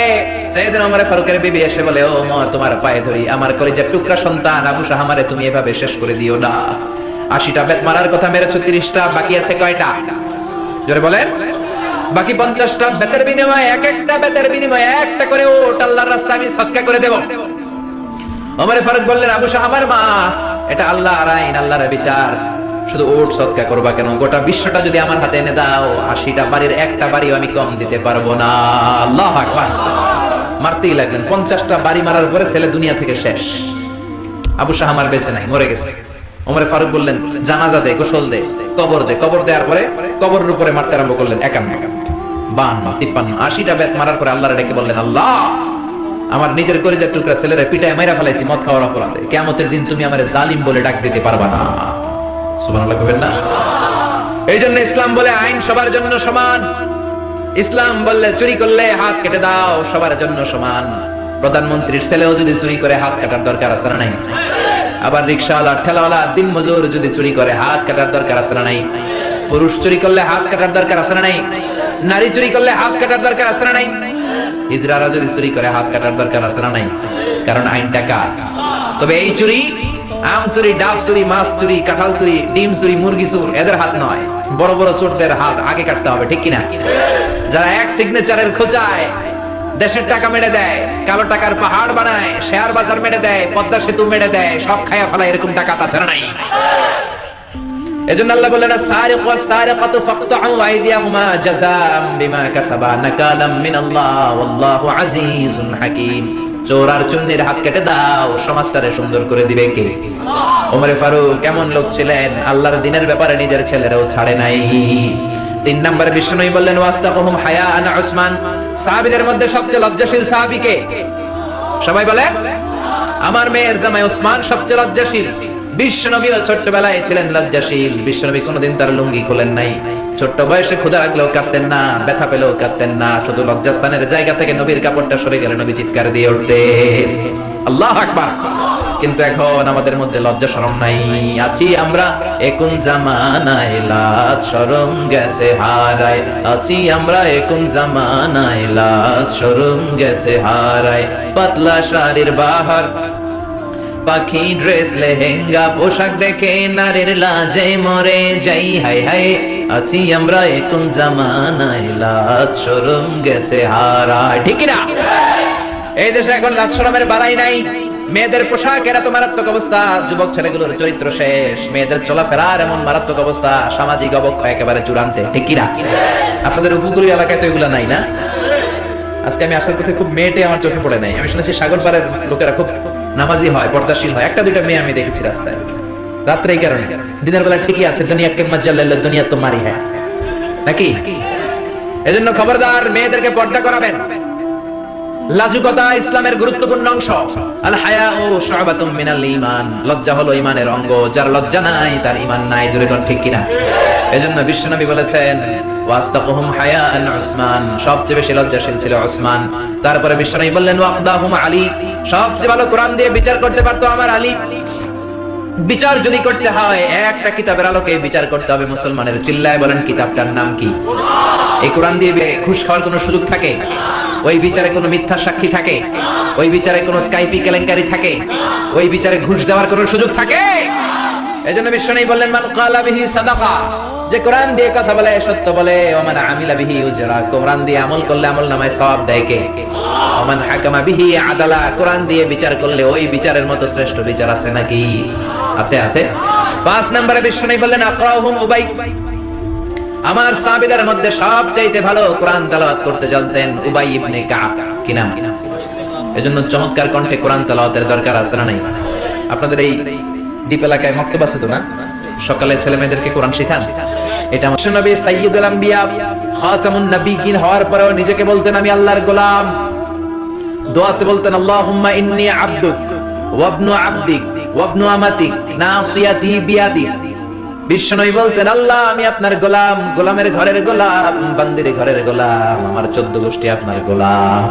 সাইয়েদনা ওমর ফারুকের বিবি এসে বলে, ও ওমর, তোমার পায়ে ধরি, আমার কলিজার টুকরা সন্তান আবু শাহমারে তুমি এভাবে শেষ করে দিও না। 80টা ব্যাট মারার কথা মেরেছো, 30টা, বাকি আছে কয়টা? জোরে বলেন। বাকি 50টা বেতের বিনিময়ে, এক একটা বেতের বিনিময়ে একটা করে ওট আল্লাহর রাস্তায় আমি সদকা করে দেব। ওমর ফারুক বললেন, আবু শাহমার মা, এটা আল্লাহর আইন, আল্লাহর বিচার, শুধু ওট সদকা করবা কেন? গোটা বিশ্বটা যদি আমার হাতে এনে দাও, 80টা বাড়ির একটা বাড়িও আমি কম দিতে পারবো না। আল্লাহু আকবার। মারতেই লাগলেন। 50টা বাড়ি মারার পরে ছেলে দুনিয়া থেকে শেষ। আবু শাহমার বেঁচে নাই, মরে গেছে। ওমর ফারুক বললেন, জানাজা দে, গোসল দে, কবর দে। কবর দেওয়ার পরে কবরের উপরে মারতে আরম্ভ করলেন। 51, 52, 53, 80টা বেত মারার পরে আল্লাহর ডেকে বললেন, আল্লাহ, আমার নিজের কলিজার টুকরা ছেলেরে পিটায় মাইরা ফেলাইছি মদ খাওয়ার অপরাধে, কিয়ামতের দিন তুমি আমারে জালিম বলে ডাক দিতে পারবা না। সুবহানাল্লাহ কইবেন না? এই জন্য ইসলাম বলে আইন সবার জন্য সমান। ইসলাম বললে চুরি করলে হাত কেটে দাও, সবার জন্য সমান। প্রধানমন্ত্রীর ছেলেও যদি চুরি করে হাত কাটার দরকার আছে না নাই? আবার রিকশাওয়ালা, ঠেলাওয়ালা, দিন মজুর যদি চুরি করে হাত কাটার দরকার আছে না নাই? পুরুষ চুরি করলে হাত কাটার দরকার আছে না নাই? নারী চুরি করলে হাত কাটার দরকার আছে না নাই? হিজড়ারা যদি চুরি করে হাত কাটার দরকার আছে না নাই? কারণ আইনটা কার? তবে এই চুরি, আম চুরি, ডাব চুরি, মাছ চুরি, কাঁঠাল চুরি, ডিম চুরি, মুরগি চুর, এদের হাত নয়, বড় বড় চোরদের হাত আগে কাটতে হবে, ঠিক কিনা? যারা এক সিগনেচারের খোঁচায় দেশের টাকা মেরে দেয়, কালো টাকার পাহাড় বানায়, শেয়ার বাজার মেরে দেয়, পদ্মা সেতু মেরে দেয়, সব খায়া ফেলা, এরকম টাকা তাছাড়া নাই। এজন্য আল্লাহ বলেন, সারিকু ওয়াস-সারিকাতু ফাকতাউ আইদিয়াহুমা জাযাআম বিমা কাসাবা নাকালাম মিনাল্লাহ ওয়াল্লাহু আজিজুন হাকীম। চোর আর চুন্নির হাত কেটে দাও, সমাজটারে সুন্দর করে দিবে কে? ওমর ফারুক কেমন লোক ছিলেন, আল্লাহর দ্বীনের ব্যাপারে নিজের ছেলেরাও ছাড়ে নাই। 3 নম্বরে বিশ্বনবী বললেন, ওয়াস্তাকুহুম হায়াআন উসমান। সাহাবীদের মধ্যে সবচেয়ে লজ্জাশীল সাহাবী কে? সবাই বলে, আমার মেয়ের জামাই ওসমান সবচেয়ে লজ্জাশীল। বিশ্বনবীও ছোট্টবেলায় ছিলেন লজ্জাশীল। বিশ্বনবী কোনোদিন তার লুঙ্গি খোলেন নাই। ছোট্ট বয়সে ক্ষুধা লাগলেও কাঁদতেন না, ব্যথা পেলেও কাঁদতেন না। শুধু লজ্জাস্থানের জায়গা থেকে নবীর কাপড়টা সরে গেলে নবী চিৎকার দিয়ে উঠতেন, আল্লাহু আকবার। কিন্তু এখন আমাদের মধ্যে লজ্জা শরম নাই। আছি আমরা এখন জামানায়, লাজ শরম গেছে হারায়। আছি আমরা এখন জামানায়, লাজ শরম গেছে হারায়। পাতলা শাড়ির বাহার, পাখি ড্রেস, লেহেঙ্গা পোশাক দেখে নারীর লাজে মরে যাই। হাই হাই, আছি আমরা এখন জামানায়, লাজ শরম গেছে হারায়, ঠিক না? এই দেশে এখন লাজ শরমের বাড়াই নাই। মেয়েদের পোশাকের এত মারাত্মক অবস্থা, যুবক ছেলেগুলোর চরিত্র শেষ, মেয়েদের চলাফেরার এমন মারাত্মক অবস্থা, সামাজিক অবক্ষয় একেবারে চূড়ান্তে, ঠিক কিনা? আপনাদের উপকূলীয় এলাকায় তো এগুলো নাই না? আজকে আমি আসার পথে খুব মেয়েটে আমার চোখে পড়ে নাই। আমি শুনেছি সাগর পাড়ের লোকেরা খুব নামাজি হয়, পর্দাশীল হয়। 1-2টা মেয়ে আমি দেখেছি রাস্তায়। রাত্রে এই কারণে, দিনের বেলা ঠিকই আছে, দুনিয়া কে মজ্জা লাল্লা, দুনিয়া তো মারি হ্যাঁ, নাকি? এজন্য খবরদার, মেয়েদেরকে পর্দা করাবেন। লাজুকতা ইসলামের গুরুত্বপূর্ণ অংশ। আল হায়াউ শু'বাতুম মিনাল ঈমান। লজ্জা হলো ঈমানের অঙ্গ। যার লজ্জা নাই তার ঈমান নাই, জোরে কোন ঠিক কিনা? এজন্য বিশ্বনবী বলেছেন, ওয়াস্তাকুহুম হায়াআন উসমান। সবচেয়ে বেশি লজ্জাশীল ছিল উসমান। তারপরে বিশ্বনবী বললেন, ওয়াকদাহুম আলী। সবচেয়ে ভালো কোরআন দিয়ে বিচার করতে পারতো আমার আলী। বিচার যদি করতে হয়, একটা কিতাবের আলোকে বিচার করতে হবে মুসলমানের। চিল্লায় বলেন, কিতাবটার নাম কি? এই কোরআন দিয়ে ঘুষ খাওয়ার কোনো সুযোগ থাকে? ওই বিচারে কোনো মিথ্যা সাক্ষী থাকে? ওই বিচারে কোনো স্কাইপি কেলেঙ্কারি থাকে? ওই বিচারে ঘুষ দেওয়ার কোনো সুযোগ থাকে? এজন্য বিশ্বনবী বললেন, মান ক্বালা বিহি সাদাকা। যে কোরআন দিয়ে কথা বলে সত্য বলে। ওমান আমিলা বিহি উজরা। কোরআন দিয়ে আমল করলে আমলনামায় সওয়াব দেয় কে? ওমান হাকামা বিহি আদালা। কোরআন দিয়ে বিচার করলে ওই বিচারের মতো শ্রেষ্ঠ বিচার আছে নাকি? আছে, আছে। 5 নম্বরে বিশ্বনবী বললেন, আকরাহুম উবাই। আমার সাহাবীদের মধ্যে সবচাইতে ভালো কোরআন তেলাওয়াত করতে জানতেন উবাই ইবনে কাব। কি নাম? এজন্য চমৎকার কণ্ঠে কোরআন তেলাওয়াতের দরকার আছে না নাই? আপনাদের এই দ্বীপ এলাকায় মক্তব আছে তো না? সকালে ছেলে মেয়েদেরকে কোরআন শেখান। এটা নবী সাইয়্যিদুল আম্বিয়া খাতামুন নবিয়্যিন হওয়ার পরেও নিজেকে বলতেন আমি আল্লাহর গোলাম। দোয়াতে বলতেন আল্লাহুম্মা ইন্নী আবদুক ওয়া ইবনু আবদিক ওয়া ইবনু আমাতিক নাসিয়াতি বিয়াদিক। বিশ্বনবী বলতেন আল্লাহ আমি আপনার গোলাম, গোলামের ঘরের গোলাম, বান্দির ঘরের গোলাম, আমার 14 গোষ্ঠী আপনার গোলাম।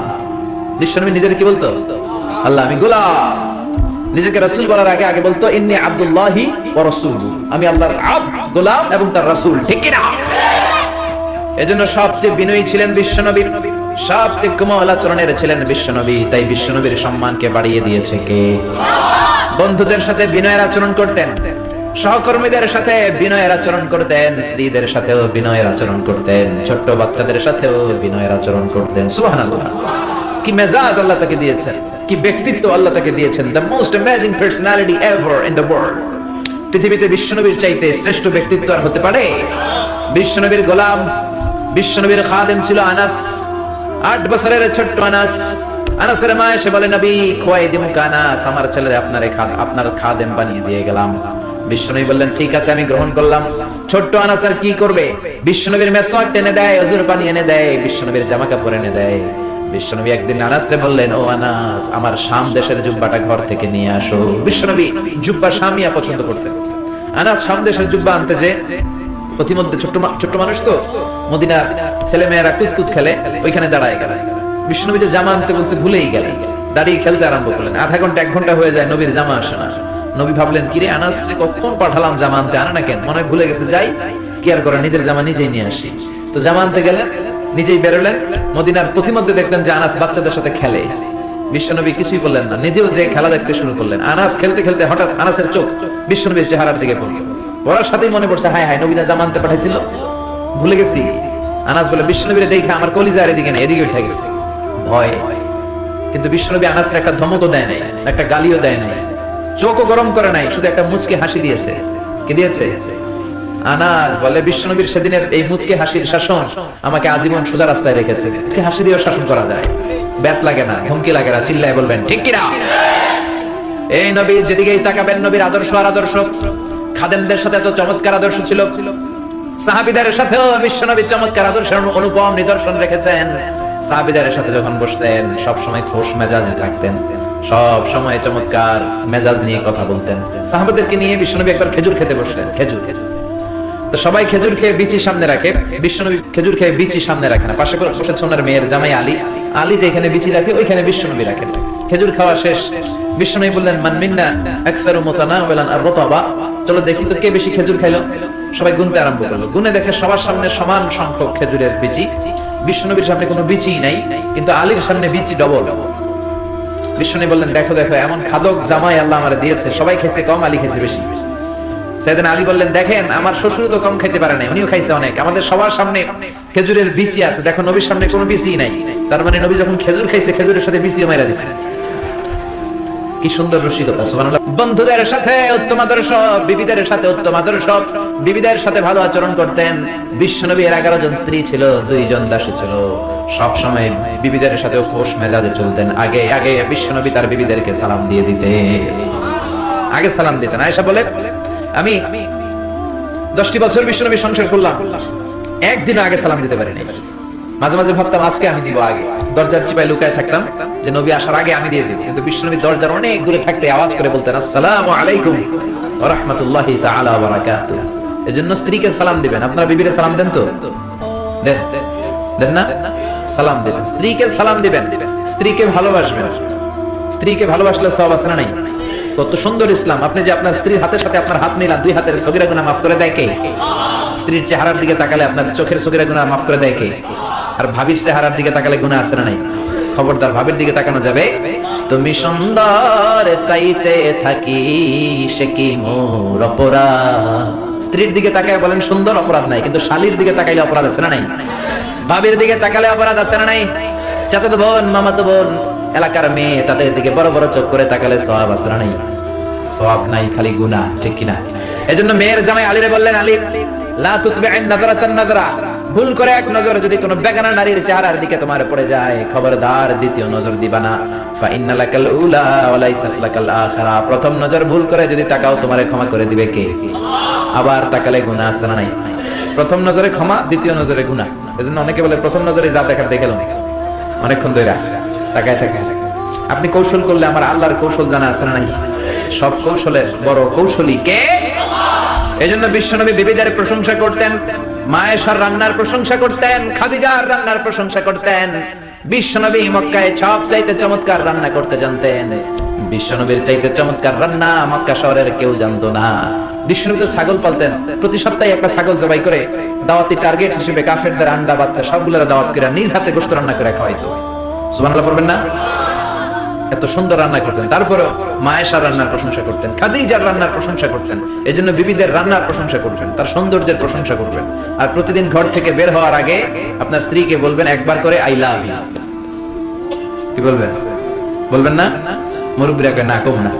বিশ্বনবী নিজের কি বলতো? আল্লাহ আমি গোলাম। নিজেকে রাসূল বলার আগে আগে বলতো ইন্নী আব্দুল্লাহি ওয়া রাসূলু, আমি আল্লাহর আব্দ, গোলাম এবং তার রাসূল। ঠিক কি না? এজন্য সবচেয়ে বিনয়ী ছিলেন বিশ্বনবী, সবচেয়ে কোমল আচরণের ছিলেন বিশ্বনবী। তাই বিশ্বনবীর সম্মানকে বাড়িয়ে দিয়েছে কে? বন্ধুদের সাথে বিনয়ের আচরণ করতেন, সহকর্মীদের সাথে বিনয়ের আচরণ করতেন, স্ত্রীদের সাথেও বিনয়ের আচরণ করতেন, ছোট্ট বাচ্চাদের সাথেও বিনয়ের আচরণ করতেন। সুবহানাল্লাহ, কি মেজাজ আল্লাহ তাকে দিয়েছেন, কি ব্যক্তিত্ব আল্লাহ তাকে দিয়েছেন। The most amazing personality ever in the world. পৃথিবীতে বিশ্বনবীর চাইতে শ্রেষ্ঠ ব্যক্তিত্ব আর হতে পারে? বিশ্বনবীর গোলাম, বিশ্বনবীর খাদেম ছিল আনাস, 8 বছরের ছোট্ট আনাস। আনাসের মা এসে বলে নবী খোয়াই দিমুকা আনাস, আমার ছেলের আপনার খাদেম বানিয়ে দিয়ে গেলাম। বিশ্বনবী বললেন ঠিক আছে আমি গ্রহণ করলাম। ছোট্ট আনাস আর কি করবে? বিশ্বনবীর মেসওয়াক টেনে দেয়, ওযুর পানি এনে দেয়, বিশ্বনবীর জামা কাপড় এনে দেয়। বিশ্বনবী একদিন আনাসরে বললেন ও আনাস আমার শাম দেশের জুব্বাটা ঘর থেকে নিয়ে আসো। বিশ্বনবী জুব্বা শামিয়া পছন্দ করতেন। আনাস শাম দেশের জুব্বা আনতে যে প্রতিমধ্যে ছোট্ট মানুষ তো মদিনার ছেলে মেয়েরা কুতকুত খেলে, ওইখানে দাঁড়ায় গেল। বিশ্বনবী যে জামা আনতে বলছে ভুলেই গেলেন, দাঁড়িয়ে খেলতে আরম্ভ করলেন। আধা ঘন্টা 1 ঘন্টা হয়ে যায়, নবীর জামা আসে না। নবী ভাবলেন কিরে আনাস কখন পাঠালাম জামা আনতে, আনে না কেন? মনে হয় ভুলে গেছে। যাই কি আর করা, নিজের জামা নিজেই নিয়ে আসি। তো জামা আনতে গেলেন, নিজেই বেরোলেন। মদিনার প্রতিমধ্যে দেখলেন যে আনাস বাচ্চাদের সাথে খেলে। বিশ্বনবী কিছুই বললেন না, নিজেও যে খেলা দেখতে শুরু করলেন। আনাস খেলতে খেলতে হঠাৎ আনাসের চোখ বিশ্বনবীর চেহারার দিকে পড়ল। পড়ার সাথেই মনে পড়ছে হায় হায় নবী না জামা আনতে পাঠাইছিল, ভুলে গেছি। আনাস বলে বিশ্বনবীরে দেখে আমার কলিজা আর এদিকে না, এদিকে উঠে গেছে ভয়। কিন্তু বিশ্বনবী আনাসের একটা ধমকও দেয় নাই, একটা গালিও দেয় নাই, চোখও গরম করে নাই, শুধু একটা মুচকি হাসি দিয়েছে। কি দিয়েছে? আনাস বলে বিশ্বনবীর সেদিনের এই মুচকি হাসির শাসন আমাকে আজীবন সোজা রাস্তায় রেখেছে। মুচকি হাসি দিয়েও শাসন করা যায়, ব্যাত লাগে না, ধমকি লাগে না, চিল্লায় বলবেন ঠিক কি না? এই নবী যেদিকেই তাকাবেন নবীর আদর্শ আর আদর্শ। খাদেমদের সাথে এত চমৎকার আদর্শ ছিল, সাহাবীদের সাথেও বিশ্বনবী চমৎকার আদর্শের অনুপম নিদর্শন রেখেছেন। সাহাবীদের সাথে যখন বসতেন সব সময় খোশ মেজাজে থাকতেন, সব সময় চমৎকার মেজাজ নিয়ে কথা বলতেন। সাহাবাদেরকে নিয়ে বিশ্বনবী একবার খেজুর খেতে বসলেন। খেজুর তো সবাই খেজুর খেয়ে বিচি সামনে রাখে, বিশ্বনবী খেজুর খেয়ে বিচি সামনে রাখে না। পাশে বসেছে ওনার মেয়ের জামাই আলী। আলী যেখানে বিচি রাখে ওইখানে বিশ্বনবী রাখেন। খেজুর খাওয়া শেষ, বিশ্বনবী বললেন মান মিন্না আকসারু মুতানাওয়ালান আর-রতাবা, চলো দেখি তো কে বেশি খেজুর খাইলো। সবাই গুনতে আরম্ভ করলো, গুনে দেখে সবার সামনে সমান সংখ্যক খেজুরের বিচি। বিশ্বনবীর সামনে কোনো বিচি নাই, কিন্তু আলীর সামনে বিচি ডবল। বিশ্বনবী বললেন দেখো দেখো এমন খাদক জামাই আল্লাহ আমারে দিয়েছে, সবাই খেয়েছে কম, আলী খেয়েছে বেশি। সাইয়েদনা আলী বললেন দেখেন আমার শ্বশুর তো কম খেতে পারে না, উনিও খাইছে অনেক। আমাদের সবার সামনে খেজুরের বিচি আছে, দেখো নবীর সামনে কোনো বিচি নাই। তার মানে নবী যখন খেজুর খাইছে খেজুরের সাথে বিচিও মাইরা দিছে। কি সুন্দর রসিকতা, সুবহানাল্লাহ। বন্ধুদের সাথে উত্তম আদর্শ, বিবিদের সাথে উত্তম আদর্শ, বিবিদের সাথে ভালো আচরণ করতেন। বিশ্বনবীর 11 জন স্ত্রী ছিল, 2 জন দাসী ছিল। সব সময় বিবিদের সাথেও খোশ মেজাজে চলতেন। আগে আগে বিশ্বনবী তার বিবিদেরকে সালাম দিয়ে দিতেন, আগে সালাম দিতেন। আয়েশা বলে আমি 10টি বছর বিশ্বনবী সংসার করলাম, একদিন আগে সালাম দিতে পারিনি। মাঝে মাঝে ভাবতাম আজকে আমি দিব আগে, দরজার চিপায় লুকায় থাকতাম যে নবী আসার আগে আমি দিয়ে দিব। কিন্তু বিশ্বনবী দরজার অনেক দূরে থাকতে আওয়াজ করে বলতেন আসসালামু আলাইকুম ওয়া রাহমাতুল্লাহি তাআলা ওয়া বারাকাতুহু। এজন্য স্ত্রীকে সালাম দিবেন। আপনারা বিবিরে সালাম দেন তো? দেন দেন না? সালাম দিবেন, স্ত্রীকে সালাম দিবেন, স্ত্রীকে ভালোবাসবেন। স্ত্রীকে ভালোবাসলে সওয়াব আছে না নাই? কত সুন্দর ইসলাম। আপনি যে আপনার স্ত্রীর হাতের সাথে আপনার হাত মিলান, 2 হাতের সগীরা গুনাহ মাফ করে দেয় কে? স্ত্রীর চেহারার দিকে তাকালে আপনার চোখের সগীরা গুনাহ মাফ করে দেয় কে? আর ভাবির চেহারার দিকে তাকালে গুনাহ আছে না নাই? খবরদার ভাবির দিকে তাকানো যাবে। তুমি সুন্দর তাই চেয়ে থাকি সে কি মোর অপরাধ। স্ত্রীর দিকে তাকায় বলেন সুন্দর, অপরাধ নাই। কিন্তু শালীর দিকে তাকাইলে অপরাধ আছে না নাই? ভাবির দিকে তাকালে অপরাধ আছে না নাই? চাচাতো বোন, মামাতো বোন, এলাকার মেয়ে, তাদের দিকে বড় বড় চোখ করে তাকালে সওয়াব আছে না নাই? সওয়াব নাই, খালি গুনাহ। ঠিক কি না? এজন্য মেয়ের জামাই আলীরে বললেন আলী লা তুতবি'আন নাযরাতান নাযরা, ভুল করে এক নজর যদি কোনো বেগানা নারীর চেহারার দিকে তোমার পড়ে যায়, খবরদার দ্বিতীয় নজর দিবা না। ফা ইন্না লাকাল উলা ওয়া লাইসাত লাকাল আখিরা, প্রথম নজর ভুল করে যদি তাকাও তোমারে ক্ষমা করে দিবে কে? আবার তাকালে গুনাহ আছে না নাই? প্রথম নজরে ক্ষমা, দ্বিতীয় নজরে গুনাহ। এজন্য অনেকে বলে প্রথম নজরে যা দেখার দেখেলাম, অনেকক্ষণ ধরে তাকায় থাকে। আপনি কৌশল করলে আমার আল্লাহর কৌশল জানা আছে না নাই? সব কৌশলের বড় কৌশলী কে? এজন্য বিশ্বনবী বিবিদের প্রশংসা করতেন, মায়েশার রান্নার প্রশংসা করতেন, খাদিজার রান্নার প্রশংসা করতেন। বিশ্বনবী মক্কায় সবচাইতে চমৎকার রান্না করতে জানতেন। বিশ্বনবীর চাইতে চমৎকার রান্না মক্কা শহরের কেউ জানতো না। বিশ্বনবী তো ছাগল পালতেন, প্রতি সপ্তাহে একটা ছাগল জবাই করে দাওয়াতি টার্গেট হিসেবে কাফেরদের আন্ডা বাচ্চা সবগুলোর দাওয়াত করে নিজ হাতে গোশত রান্না করে খাওয়াইতো। সুবহানাল্লাহ পড়বেন না? এত সুন্দর রান্না করতেন। তারপরে মায়েশার রান্নার প্রশংসা করতেন, খাদিজার রান্নার প্রশংসা করতেন। এজন্য বিবিদের রান্নার প্রশংসা করবেন, তার সৌন্দর্যের প্রশংসা করবেন। আর প্রতিদিন ঘর থেকে বের হওয়ার আগে আপনার স্ত্রীকে বলবেন একবার করে আই লাভ ইউ। কি বলবেন? বলবেন না? মুরব্বিরা কয় না, কম না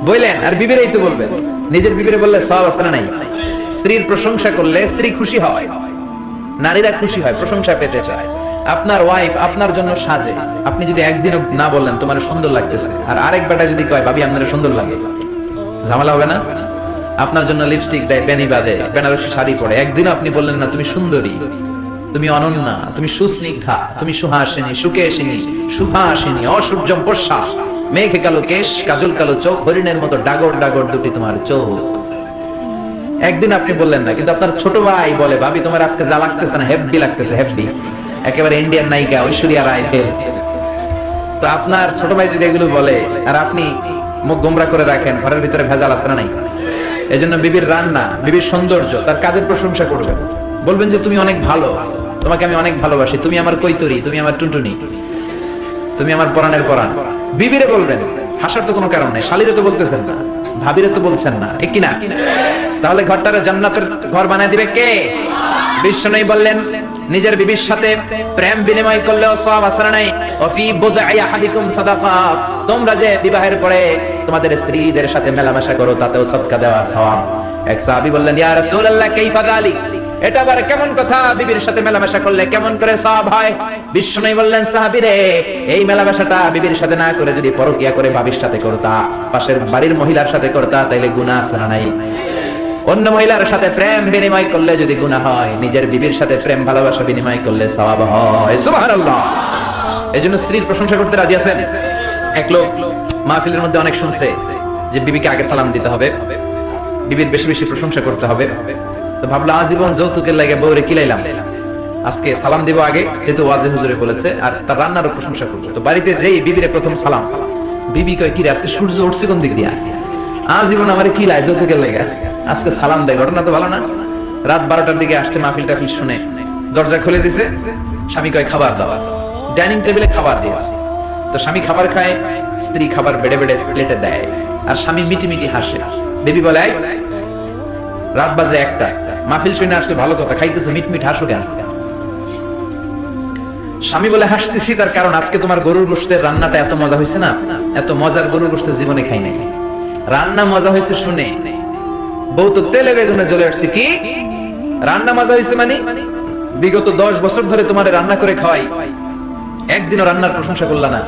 বললেন। আর বিবিরাই তো বলবেন, নিজের বিবিরে বললে সওয়াব আছে না নাই? স্ত্রীর প্রশংসা করলে স্ত্রী খুশি হয়, নারীরা খুশি হয়, প্রশংসা পেতে চায়। আপনার ওয়াইফ আপনার জন্য সাজে, আপনি যদি একদিনও না বললেন তোমার সুন্দর লাগতেছে, আর আরেক বেটা যদি কয় ভাবি আপনার সুন্দর লাগে, ঝামেলা হবে না? আপনার জন্য লিপস্টিক দেয়, বেনি বাঁধে, বেনারসি শাড়ি পরে, একদিনও আপনি বললেন না তুমি সুন্দরী, তুমি অনন্যা, তুমি সুস্নিগ্ধা, তুমি সুহাসিনী, সুকেশিনী, সুভাসিনী, অসূর্যম পোষা, মেঘে কালো কেশ, কাজল কালো চোখ, হরিণের মতো ডাগর ডাগর দুটি তোমার চোখ। একদিন আপনি বললেন না, কিন্তু আপনার ছোট ভাই বলে ভাবি তোমার আজকে যা লাগতেছে না, হেব্বি লাগতেছে, হেব্বি, একেবারে ইন্ডিয়ান নায়িকা ঐশ্বরিয়া রায় ফেল। তো আপনার ছোট ভাই যদি এগুলো বলে আর আপনি মুখ গোমরা করে রাখেন, ঘরের ভিতরে ভেজাল আছে না নাই? এজন্য বিবির রান্না, বিবির সৌন্দর্য, তার কাজের প্রশংসা করবেন, বলবেন যে তুমি অনেক ভালো, তোমাকে আমি অনেক ভালোবাসি, তুমি আমার কৈতরি, তুমি আমার টুনটুনি, তুমি আমার পরাণের পরাণ। বিবিরে বলবেন, হাসার তো কোনো কারণ নেই। শালীরে তো বলতেছেন না, ভাবিরে তো বলছেন না, ঠিক কিনা? তাহলে ঘরটারে জান্নাতের ঘর বানায় দিবে কে? বিশ্বনবী বললেন নিজের বিবির সাথে প্রেম বিনিময় করলেও সওয়াব আছে না নাই? ওয়াফি বুদআই আহাদিকুম সাদাকা, তোমরা যে বিবাহের পরে তোমাদের স্ত্রীদের সাথে মেলামেশা করো তাতেও সদকা দেওয়া সওয়াব। এক সাহাবী বললেন ইয়া রাসূলুল্লাহ কাইফা যালিক, এটা আবার কেমন কথা, বিবির সাথে মেলামেশা করলে কেমন করে সওয়াব হয়? বিশ্বনবী বললেন সাহাবীরে, এই মেলামেশাটা বিবির সাথে না করে যদি পরকিয়া করে ভাবির সাথে করতা, পাশের বাড়ির মহিলার সাথে করতা, তাইলে গুনাহ আছে না নাই? অন্য মহিলার সাথে প্রেম বিনিময় করলে যদি গুনাহ হয়, নিজের বিবির সাথে প্রেম ভালোবাসা বিনিময় করলে সওয়াব হয়। সুবহানাল্লাহ। এজন্য স্ত্রীর প্রশংসা করতে রাজি আছেন? এক লোক মাহফিলের মধ্যে অনেক শুনছে যে বিবিকে আগে সালাম দিতে হবে, বিবির বেশি বেশি প্রশংসা করতে হবে। তো ভাবলো আজীবন যৌতুকের লাগে বউরে কিলাইলাম, আজকে সালাম দিব আগে, যেহেতু ওয়াজে হুজুরে বলেছে, আর তার রান্নারও প্রশংসা করবো। তো বাড়িতে যেই বিবিরে প্রথম সালাম, বিবি কয় কি রে আজকে সূর্য উঠছে কোন দিক দিয়া? আজীবন আমার কিলায় যৌতুকের লাগে, আজকে সালাম দেয়, ঘটনা তো ভালো না? রাত 12টার দিকে আসছে, মাহফিল টাফিল শুনে দরজা খুলে দিছে, স্বামী কয় খাবার দাও, ডাইনিং টেবিলে খাবার দিয়েছে। তো স্বামী খাবার খায়, স্ত্রী খাবার বেড়ে বেড়ে প্লেটে দেয়, আর স্বামী মিটি মিটি হাসে। বেবি বলে রাত বাজে 1টা, মাহফিল শুনে আসছে, ভালো কথা, খাইতেছো, মিটমিট হাসো কেন? স্বামী বলে হাসতেছি তার কারণ আজকে তোমার গরুর গোশতের রান্নাটা এত মজা হয়েছে না, এত মজার গরুর গোশত জীবনে খাই নাই, রান্না মজা হয়েছে শুনে। বউ তো তেলে বেগুনে জ্বলে আসছে, কি রান্না মজা হয়েছে মানে? বিগত 10 বছর ধরে তোমার রান্না করে খাওয়াই, একদিনও রান্নার প্রশংসা করলা না।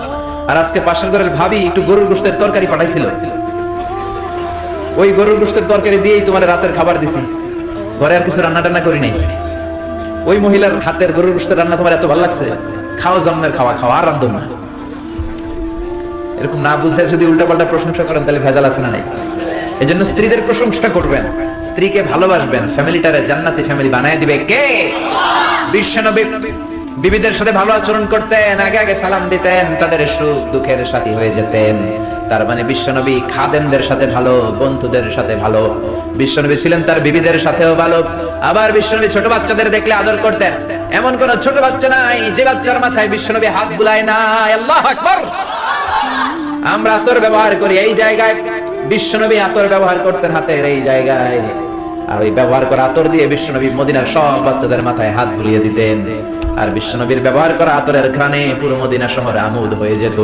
আর আজকে পাশের ঘরের ভাবি একটু গরুর গোশতের তরকারি পাঠাইছিল, ওই গরুর গোশতের তরকারি দিয়েই তোমার রাতের খাবার দিছি, ঘরে আর কিছু রান্না টান্না করি নাই। ওই মহিলার হাতের গরুর গোশতের রান্না তোমার এত ভালো লাগছে, খাও, জন্মের খাওয়া খাওয়া, আর রান্ধো না। এরকম না বুঝে যদি উল্টাপাল্টা প্রশংসা করেন তাহলে ভেজাল আছে না নাই? এজন্য স্ত্রীদের প্রশংসা করবেন, স্ত্রীকে ভালোবাসবেন, ফ্যামিলিটারে জান্নাতি ফ্যামিলি বানায় দিবে কে? বিশ্বনবী বিবিদের সাথে ভালো আচরণ করতেন, আগে আগে সালাম দিতেন, তাদের সুখ দুঃখের সাথী হয়ে যেতেন। তার মানে বিশ্বনবী খাদেমদের সাথে ভালো, বন্ধুদের সাথে ভালো। বিশ্বনবী ছিলেন তার বিবিদের সাথেও ভালো। আবার বিশ্বনবী ছোট বাচ্চাদের দেখলে আদর করতেন। এমন কোন ছোট বাচ্চা নাই যে বাচ্চার মাথায় বিশ্বনবী হাত বুলায় না। আল্লাহু আকবার। আমরা আতর ব্যবহার করি এই জায়গায়, বিশ্বনবী আতর ব্যবহার করতেন হাতের এই জায়গায়, আর ওই ব্যবহার করা আতর দিয়ে বিশ্বনবী মদিনার সব বাচ্চাদের মাথায় হাত বুলিয়ে দিতেন। আর বিশ্বনবীর ব্যবহার করা আতরের ঘ্রাণে পুরো মদিনা শহরে আমোদ হয়ে যেত।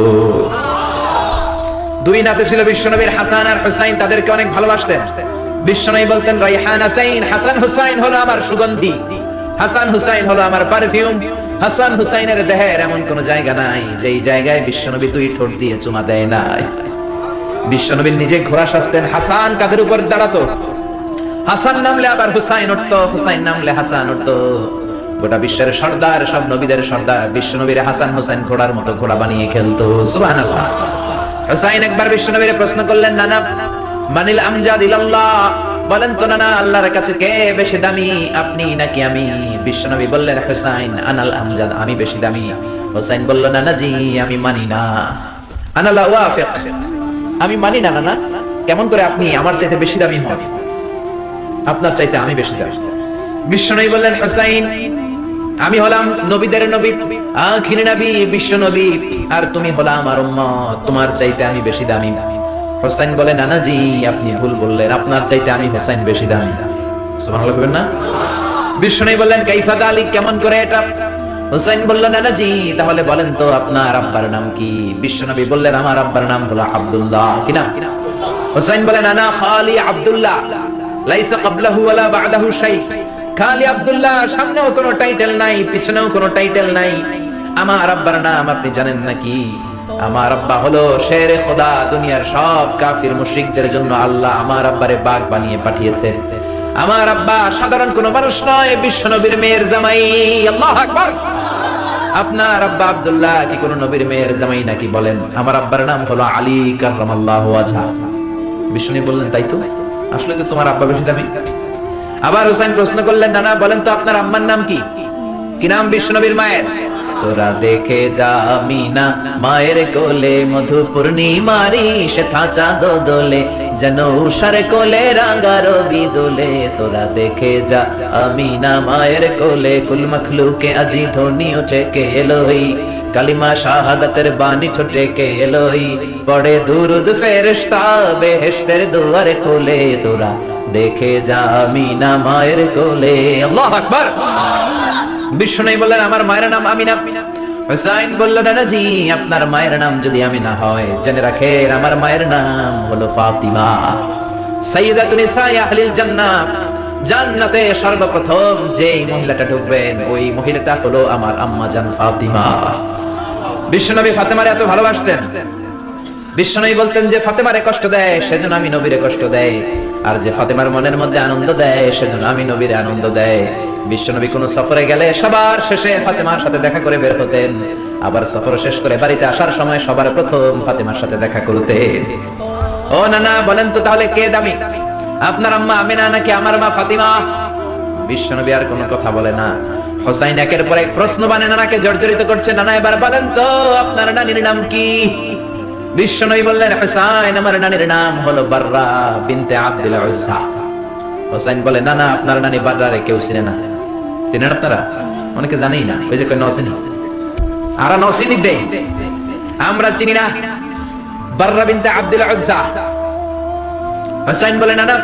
দুই নাতি ছিল বিশ্বনবীর, হাসান আর হুসাইন, তাদেরকে অনেক ভালোবাসতেন। বিশ্বনবী বলতেন রাইহানাতাইন, হাসান হুসাইন হলো আমার সুগন্ধি, হাসান হুসাইন হলো আমার পারফিউম। হাসান হুসাইনের দেহের এমন কোন জায়গা নাই যেই জায়গায় বিশ্বনবী দুই ঠোঁট দিয়ে চুমা দেয় নাই। বিশ্বনবী নিজে ঘোড়া সাজতেন, হাসান কাঁধের উপর দাঁড়াতো, হাসান নামলে আবার হুসাইন উঠতো, হুসাইন নামলে হাসান উঠতো। গোটা বিশ্বের সর্দার, সব নবীদের সর্দার বিশ্বনবীর হাসান হুসাইন ঘোড়ার মতো ঘোড়া বানিয়ে খেলতো। সুবহানাল্লাহ। হুসাইন একবার বিশ্বনবীর প্রশ্ন করলেন, নানা মানিল আমজাদ ইলাল্লাহ, বলেন তো নানা আল্লাহর কাছে কে বেশি দামি, আপনি নাকি আমি? বিশ্বনবী বললেন, হুসাইন আনাল আমজাদ, আমি বেশি দামি। হুসাইন বলল, নানা জি আমি মানি না, আনা লা ওয়াফিক, আমি মানি না নানা। কেমন করে আপনি আমার চাইতে বেশি দামি হন? আপনার চাইতে আমি বেশি দামি। বিশ্বনবী বললেন, হুসাইন আমি হলাম নবীদের নবী, আখির নবী বিশ্ব নবী, আর তুমি হলা আমার উম্মত, তোমার চাইতে আমি বেশি দামি। হুসাইন বলে, নানা জি আপনি ভুল বললেন, আপনার চাইতে আমি হুসাইন বেশি দামি। সুবহানাল্লাহ বলবেন না? বিশ্বনবী বললেন, কাইফা যালিক, কেমন করে এটা? হুসাইন বলল, নানা জি তাহলে বলেন তো আপনার আব্বার নাম কি? বিশ্বনবী বললেন, আমার আব্বার নাম হলো আব্দুল্লাহ। কি নাম? হুসাইন বলেন, আনা খালি আব্দুল্লাহ, লাইসা ক্বাবলাহু ওয়ালা বা'দাহু শাই। খালি আব্দুল্লাহ, সামনেও কোনো টাইটেল নাই, পিছনেও কোনো টাইটেল নাই। আমার আব্বার নাম আপনি জানেন নাকি? আমার আব্বা হলো শেরে খোদা, দুনিয়ার সব কাফির মুশরিকদের জন্য আল্লাহ আমার আব্বারে বাগ বানিয়ে পাঠিয়েছে। আমার আব্বা সাধারণ কোনো মানুষ নয়, বিশ্বনবীর মেয়ের জামাই। আল্লাহু আকবার। আপনার আব্বা আব্দুল্লাহ কি কোনো নবীর মেয়ের জামাই নাকি? বলেন, আমার আব্বার নাম হলো আলী কাররামাল্লাহু ওয়াজহা। বিশ্বনবী বললেন, তাই তো, আসলে তো তোমার আব্বা বেশি দামি। আবার হুসাইন প্রশ্ন করলেন, নানা বলেন তো আপনার আম্মার নাম কি? কি নাম বিশ্বনবীর মায়ের? তোরা দেখে যা আমিনা মায়ের কোলে, মধু পূর্ণিমারি সেথা চাঁদ দোলে, যেন উষার কোলে রাঙা রবি দোলে। তোরা দেখে যা আমিনা মায়ের কোলে, কুল মখলুকে আজি ধ্বনি উঠে কে এলোই, কালিমা শাহাদাতের বাণী ঠোঁটে কে এলোই, পড়ে দুরুদ ফেরেশতা বেহেশতের দুয়ার খোলে। তোরা দেখে যা আমিনা মায়ের কোলে। আল্লাহু আকবার। বিশ্বনবী বললেন, আমার মায়ের নাম আমিনা। হুসাইন বলল, নানা জি আপনার মায়ের নাম যদি আমিনা হয়, জেনে রাখেন আমার মায়ের নাম হলো ফাতিমা। সাইয়্যিদাতুন নিসাই আহলিল জান্নাহ, জান্নাতে সর্বপ্রথম যেই মহিলাটা ঢুকবেন ওই মহিলাটা হলো আমার আম্মা জান ফাতিমা। বিশ্বনবী ফাতেমারে এত ভালোবাসতেন। বিশ্বনবী বলতেন, যে ফাতেমারে কষ্ট দেয় সেজন্য আমি নবীরে কষ্ট দেয়, আর যে ফাতেমার মনের মধ্যে আনন্দ দেয় সেজন্য আমি নবীরে আনন্দ দেয়। বিশ্বনবী কোন সফরে গেলে সবার শেষে ফাতেমার সাথে দেখা করে বের হতেন, আবার সফর শেষ করে বাড়িতে আসার সময় সবার প্রথম ফাতেমার সাথে দেখা করতেন। ও নানা বলেন তো তাহলে কে দামি, আপনার আম্মা আমিনা নাকি আমার মা ফাতিমা? বিশ্বনবী আর কোনো কথা বলে না। হুসাইন একের পর এক প্রশ্ন বানে নানাকে জর্জরিত করছে, নানা এবার বলেন তো আপনার নানির নাম কি? বিশ্বনবী বললেন, হুসাইন আমার নানির নাম হলো বাররা বিনতে আব্দুল উজ্জা। হুসাইন বলে, নানা আপনার নানি বাররারে কেউ চিনে না। চিনেন আপনারা? অনেকে জানেই না, ওই যে কই নসিনি, আর নসিনি দে আমরা চিনি না বাররা বিনতে আব্দুল উজ্জা। হুসাইন বলে, নানা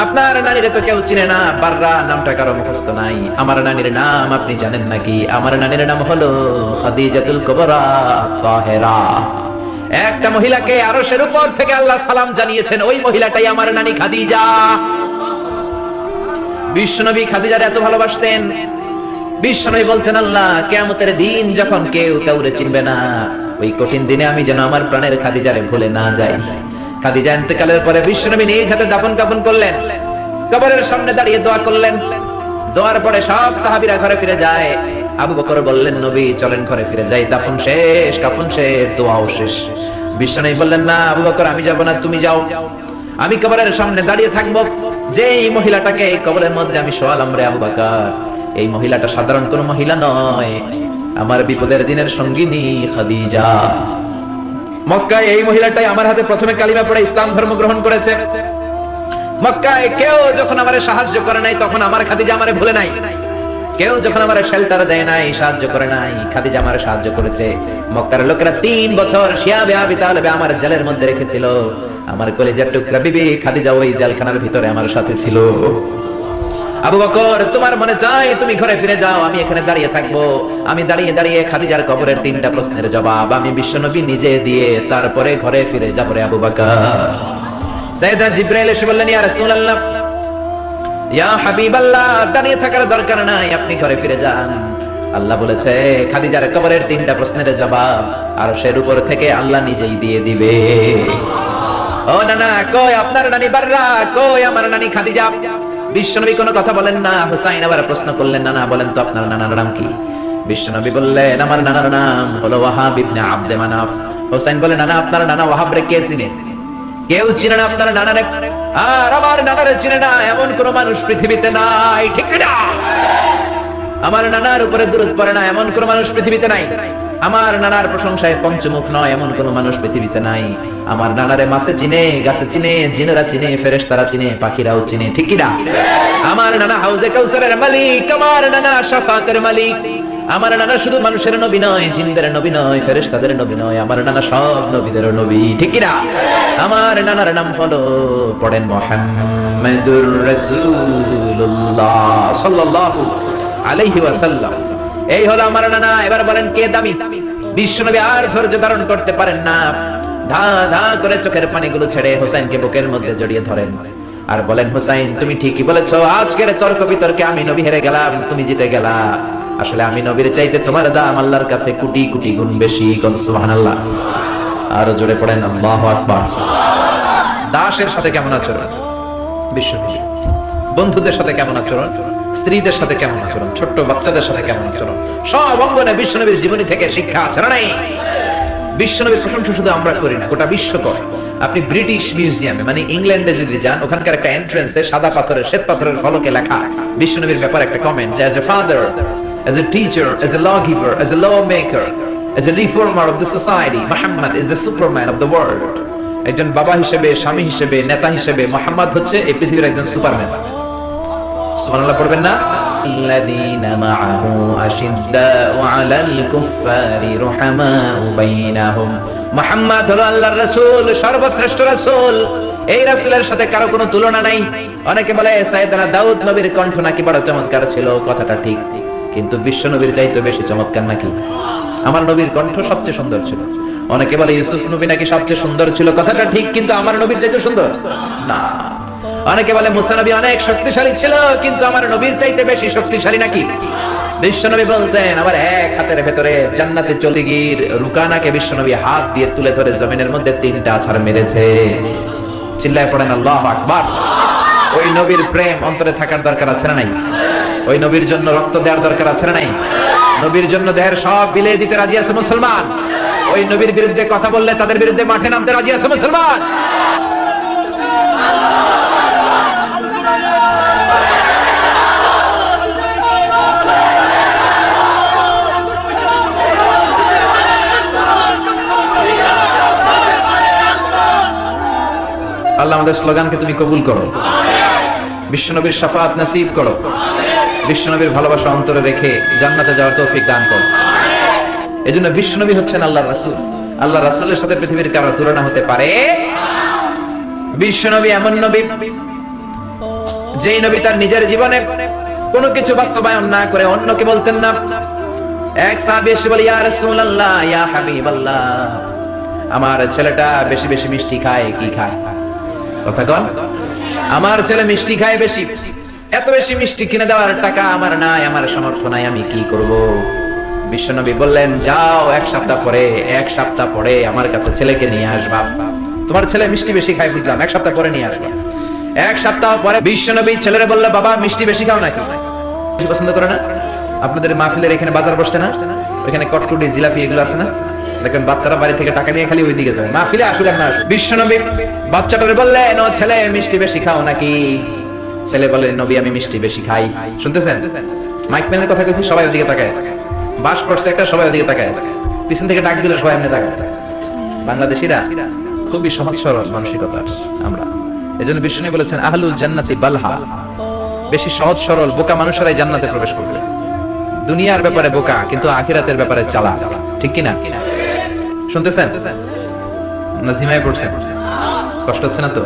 আপনার নানিরে তো কেউ চিনে না, বাররা নামটা কারো মুখস্থ নাই। আমার নানির নাম আপনি জানেন নাকি? আমার নানির নাম হলো খাদিজাতুল কুবরা তাহেরা। একটা মহিলাকে আরশের উপর থেকে আল্লাহ সালাম জানিয়েছেন, ওই মহিলাটাই আমার নানি খাদিজা। বিশ্বনবী খাদিজার এত ভালোবাসতেন। বিশ্বনবী বলতেন, আল্লাহ কিয়ামতের দিন যখন কেউ কাউরে চিনবে না, ওই কঠিন দিনে আমি যেন আমার প্রাণের খাদিজারে ভুলে না যাই। খাদিজা ইন্তেকালের পরে বিশ্বনবী নিজ হাতে দাফন কাফন করলেন, কবরের সামনে দাঁড়িয়ে দোয়া করলেন। দোয়ার পরে সব সাহাবীরা ঘরে ফিরে যায়। আবু বকর বললেন, নবী চলেন ঘরে ফিরে যাই, দাফন শেষ কাফন শেষ দোয়াও শেষ। বিশ্বনবী বললেন, না আবু বকর আমি যাব না, তুমি যাও, আমি কবরের সামনে দাঁড়িয়ে থাকবো। যেই মহিলাটাকে এই কবরের মধ্যে আমি শোয়ালাম রে আবু বকর, এই মহিলাটা সাধারণ কোন মহিলা নয়, আমার বিপদের দিনের সঙ্গিনী খাদিজা। মক্কায় এই মহিলাটাই আমার হাতে প্রথমে কালিমা পড়ে ইসলাম ধর্ম গ্রহণ করেছে। মক্কায় কেউ যখন আমারে সাহায্য করে নাই, তখন আমার খাদিজা আমারে ভুলে নাই। কেউ যখন আমারে শেল্টার দেয় নাই, সাহায্য করে নাই, খাদিজা আমারে সাহায্য করেছে। মক্কার লোকেরা 3 বছর শিয়াবে আবি তালেবে আমার জেলের মধ্যে রেখেছিল। আমার কলিজার টুকরা বিবি খাদিজা ওই জেলখানার ভিতরে আমার সাথে ছিল। আবু বকর তোমার মনে চায় তুমি ঘরে ফিরে যাও, আমি এখানে দাঁড়িয়ে থাকবো। আমি দাঁড়িয়ে দাঁড়িয়ে খাদিজার কবরের 3টা প্রশ্নের জবাব আমি বিশ্বনবী নিজে দিয়ে তারপরে ঘরে ফিরে যাব রে আবু বকর। সাইয়েদনা জিবরাইল এসে বললেন, ইয়া রাসূলুল্লাহ ইয়া হাবিবাল্লাহ, দাঁড়িয়ে থাকার দরকার নাই, আপনি ঘরে ফিরে যান। আল্লাহ বলেছে খাদিজার কবরের 3টা প্রশ্নের জবাব আরশের উপর থেকে আল্লাহ নিজেই দিয়ে দিবে। ও নানা, কই আপনার নানি বাররা, কই আমার নানি খাদিজা? বিশ্বনবী কোনো কথা বলেন না। হুসাইন আবার প্রশ্ন করলেন, নানা বলেন তো আপনার নানার নাম কি? বিশ্বনবী বললেন, আমার নানার নাম হলো ওয়াহাব ইবনে আব্দে মানাফ। হুসাইন বলে, নানা আপনার নানা ওয়াহাব রে কে চিনে? কেউ চিনে না আপনার নানারে। আর আমার নানারে চিনে না এমন কোন মানুষ পৃথিবীতে নাই, ঠিক না? আমার নানার উপরে দরুদ পড়ে না এমন কোন মানুষ পৃথিবীতে নাই। আমার নানার প্রশংসায় পঞ্চমুখ নয় এমন কোন মানুষ পৃথিবীতে নাই। আমার নানারে মাছে চিনে, গাছে চিনে, জিনেরা চিনে, ফেরেশতারা চিনে, পাখিরাও চিনে, ঠিক কি না? আমার নানা হাউজে কাউসারের মালিক, আমার নানা শাফাতের মালিক। আমার নানা শুধু মানুষের নবী নয়, জিনদের নবী নয়, ফেরেশতাদের নবী নয়, আমার নানা সব নবীদের নবী, ঠিক কি না? আমার নানার নাম হলো, পড়েন, মুহাম্মাদুর রাসূলুল্লাহ সাল্লাল্লাহু আলাইহি ওয়াসাল্লাম। এই হলো আমার নানা। এবার বলেন কে দামি? বিশ্বনবী আর ধৈর্য ধারণ করতে পারেন না, ধা ধা করে চোখের পানিগুলো ছেড়ে হোসেনকে বুকের মধ্যে জড়িয়ে ধরেন আর বলেন, হোসেন তুমি ঠিকই বলেছো, আজকের তর্ক বিতর্কে আমি নবী হেরে গেলাম, তুমি জিতে গেলা। আসলে আমি নবীর চাইতে তোমার দাম আল্লাহর কাছে কোটি কোটি গুণ বেশি। সুবহানাল্লাহ। আরো জোরে পড়েন আল্লাহু আকবার। দাসের সাথে কেমন আচরণ বিশ্বনবী, বন্ধুদের সাথে কেমন আচরণ, স্ত্রীদের সাথে কেমন আচরণ, ছোট্ট বাচ্চাদের সাথে কেমন আচরণ, সব অঙ্গনে বিশ্বনবীর জীবনী থেকে শিক্ষা আছে না নাই? বিশ্বনবীর প্রশংসা শুধু আমরা করি না, গোটা বিশ্ব করে। আপনি ব্রিটিশ মিউজিয়ামে মানে ইংল্যান্ডে যদি যান, ওখানকার একটা এন্ট্রান্সে সাদা পাথরের, শ্বেত পাথরের ফলকে লেখা বিশ্বনবীর ব্যাপারে একটা কমেন্ট, যে as a father, as a teacher, as a lawgiver, as a lawmaker, as a reformer of the society, Muhammad is the superman of the world. একজন বাবা হিসেবে, স্বামী হিসেবে, নেতা হিসেবে মুহাম্মদ হচ্ছে এই পৃথিবীর একজন সুপারম্যান। সুবহানাল্লাহ পড়বেন না? الذين معه أشداء على الكفار رحماء بينهم। মুহাম্মদ হলো আল্লাহর রাসূল, সর্বশ্রেষ্ঠ রাসূল। এই রাসূলের সাথে কারো কোনো তুলনা নাই। অনেকে বলে সাইয়েদনা দাউদ নবীর কণ্ঠ নাকি বড় চমৎকার ছিল, কথাটা ঠিক, কিন্তু বিশ্ব নবীর চাইতে বেশি চমৎকার নাকি? আমার নবীর কণ্ঠ সবচেয়ে সুন্দর ছিল। অনেকে বলে ইউসুফ নবী নাকি সবচেয়ে সুন্দর ছিল, কথাটা ঠিক, কিন্তু আমার নবীর চাইতে সুন্দর না। অনেকে বলে মুসা নবী অনেক শক্তিশালী ছিল, কিন্তু আমার নবীর চাইতে বেশি শক্তিশালী নাকি? বিশ্বনবী বলতেন, আমার এক হাতের ভেতরে জান্নাতে চলে গিয়ে রুকানাকে বিশ্বনবী হাত দিয়ে তুলে ধরে জমিনের মধ্যে 3টা আছাড় মেরেছে। চিল্লায় পড়েন আল্লাহু আকবার। ওই নবীর প্রেম অন্তরে থাকার দরকার আছে না নাই? ওই নবীর জন্য রক্ত দেওয়ার দরকার আছে না নাই? নবীর জন্য দেহের সব বিলিয়ে দিতে রাজি আছে মুসলমান। ওই নবীর বিরুদ্ধে কথা বললে তাদের বিরুদ্ধে মাঠে নামতে রাজি আছে মুসলমান। আল্লাহ আমাদের স্লোগানকে তুমি কবুল করো, বিশ্বনবীর শাফাআত নসিব করো, বিশ্বনবীর ভালোবাসা অন্তরে রেখে জান্নাতে যাওয়ার তৌফিক দান করো। এজন্য বিশ্বনবী হচ্ছেন আল্লাহর রাসূল। আল্লাহ রাসূলের সাথে পৃথিবীর কারো তুলনা হতে পারে? বিশ্বনবী এমন নবী, যেই নবী তার নিজের জীবনে কোনো কিছু বাস্তবায়ন না করে অন্যকে বলতেন না। এক সাহাবী এসে বলে, ইয়া রাসূলুল্লাহ, ইয়া হাবিবাল্লাহ, আমার ছেলেটা বেশি বেশি মিষ্টি খায়, কি খায়? কথা কন। আমার ছেলে মিষ্টি খায় বেশি, এত বেশি মিষ্টি কিনে দেওয়ার টাকা আমার নাই, আমার সামর্থ্য নাই, আমি কি করব? বিশ্বনবী বললেন, যাও এক সপ্তাহ পরে আমার কাছে ছেলেকে নিয়ে আসবা। তোমার ছেলে মিষ্টি বেশি খায় বুঝলাম, এক সপ্তাহ পরে নিয়ে আসবা। এক সপ্তাহ পরে বিশ্বনবী ছেলেরে বলল, বাবা মিষ্টি বেশি খাও নাকি? পছন্দ করে না? আপনাদের মাহফিলের এখানে বাজার বসছে না, ওইখানে কটকুটি জিলাপি এগুলো আছে না? দেখেন বাচ্চারা বাড়ি থেকে টাকা নিয়ে খালি ওই দিকে যায়, মাহফিলে আসলে না। বিশ্বনবী বাচ্চাটারে বললেন, ও ছেলে মিষ্টি বেশি খাও নাকি? ছেলে বলে, নবী আমি মিষ্টি বেশি খাই। শুনতেছেন? মাইক ম্যানের কথা কইছি, সবাই ওদিকে তাকায় আছে। বাস পড়ছে একটা, সবাই ওদিকে তাকায় আছে। পিছন থেকে ডাক দিলে সবাই এমনি তাকায়। বাংলাদেশিরা খুবই সহজ সরল মানসিকতার আমরা। এজন্য বিশ্বনবী বলেছেন, আহলুল জান্নাতি বালহা, বেশি সহজ সরল বোকা মানুষেরাই জান্নাতে প্রবেশ করবে। দুনিয়ার ব্যাপারে বোকা, কিন্তু আখিরাতের ব্যাপারে চালাক, ঠিক কি না? শুনতেছেন? নাজিমায় পড়ছেন? কষ্ট হচ্ছে না তো?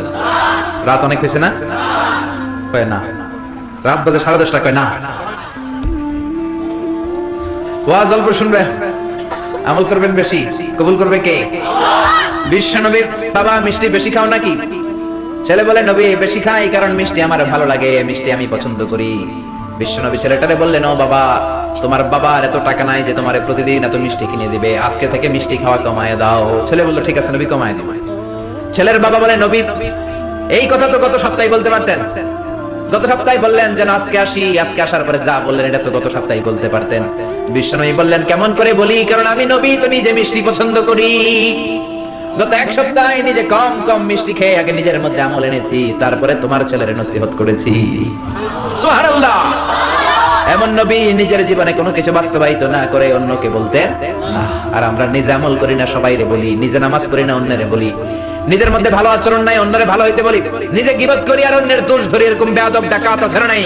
রাত অনেক হয়েছে না? কয় না, রাত বাজে 10:30, কয় না। ওয়াজ অল্প শুনবে, আমল করবেন বেশি, কবুল করবে কে? বিশ্বনবী, বাবা মিষ্টি বেশি খাও নাকি? ছেলে বলে নবী বেশি খাই কারণ মিষ্টি আমার ভালো লাগে, মিষ্টি আমি পছন্দ করি। বিশ্বনবী ছেলেটারে বললেন, ও বাবা, তোমার বাবার এত টাকা নাই যে তোমার প্রতিদিন এত মিষ্টি কিনে দিবে, আজকে থেকে মিষ্টি খাওয়া কমায় দাও। ছেলে বলল ঠিক আছে নবী, কমায় দিব। ছেলের বাবা বলে, নবী এই কথা তো গত সপ্তাহে বলতে পারতেন, গত সপ্তাহে বললেন যেন আজকে আসি, আজকে আসার পরে যা বললেন এটা তো গত সপ্তাহে বলতে পারতেন। বিশ্বনবী বললেন, কেমন করে বলি, কারণ আমি নবী তো নিজে মিষ্টি পছন্দ করি। গত এক সপ্তাহে নিজে কম কম মিষ্টি খেয়ে আগে নিজের মধ্যে আমল এনেছি, তারপরে তোমার ছেলের নসিহত করেছি। সুবহানাল্লাহ। এমন নবী নিজের জীবনে কোনো কিছু বাস্তবায়িত না করে অন্যকে বলতেন না। আর আমরা নিজে আমল করি না, সবাইরে বলি। নিজে নামাজ পড়ি না, অন্যরে বলি। নিজের মধ্যে ভালো আচরণ নাই, অন্যরে ভালো হইতে বলি। নিজে গীবত করি আর অন্যের দোষ ধরি, এরকম বেয়াদব ডাকাত আছে না নাই?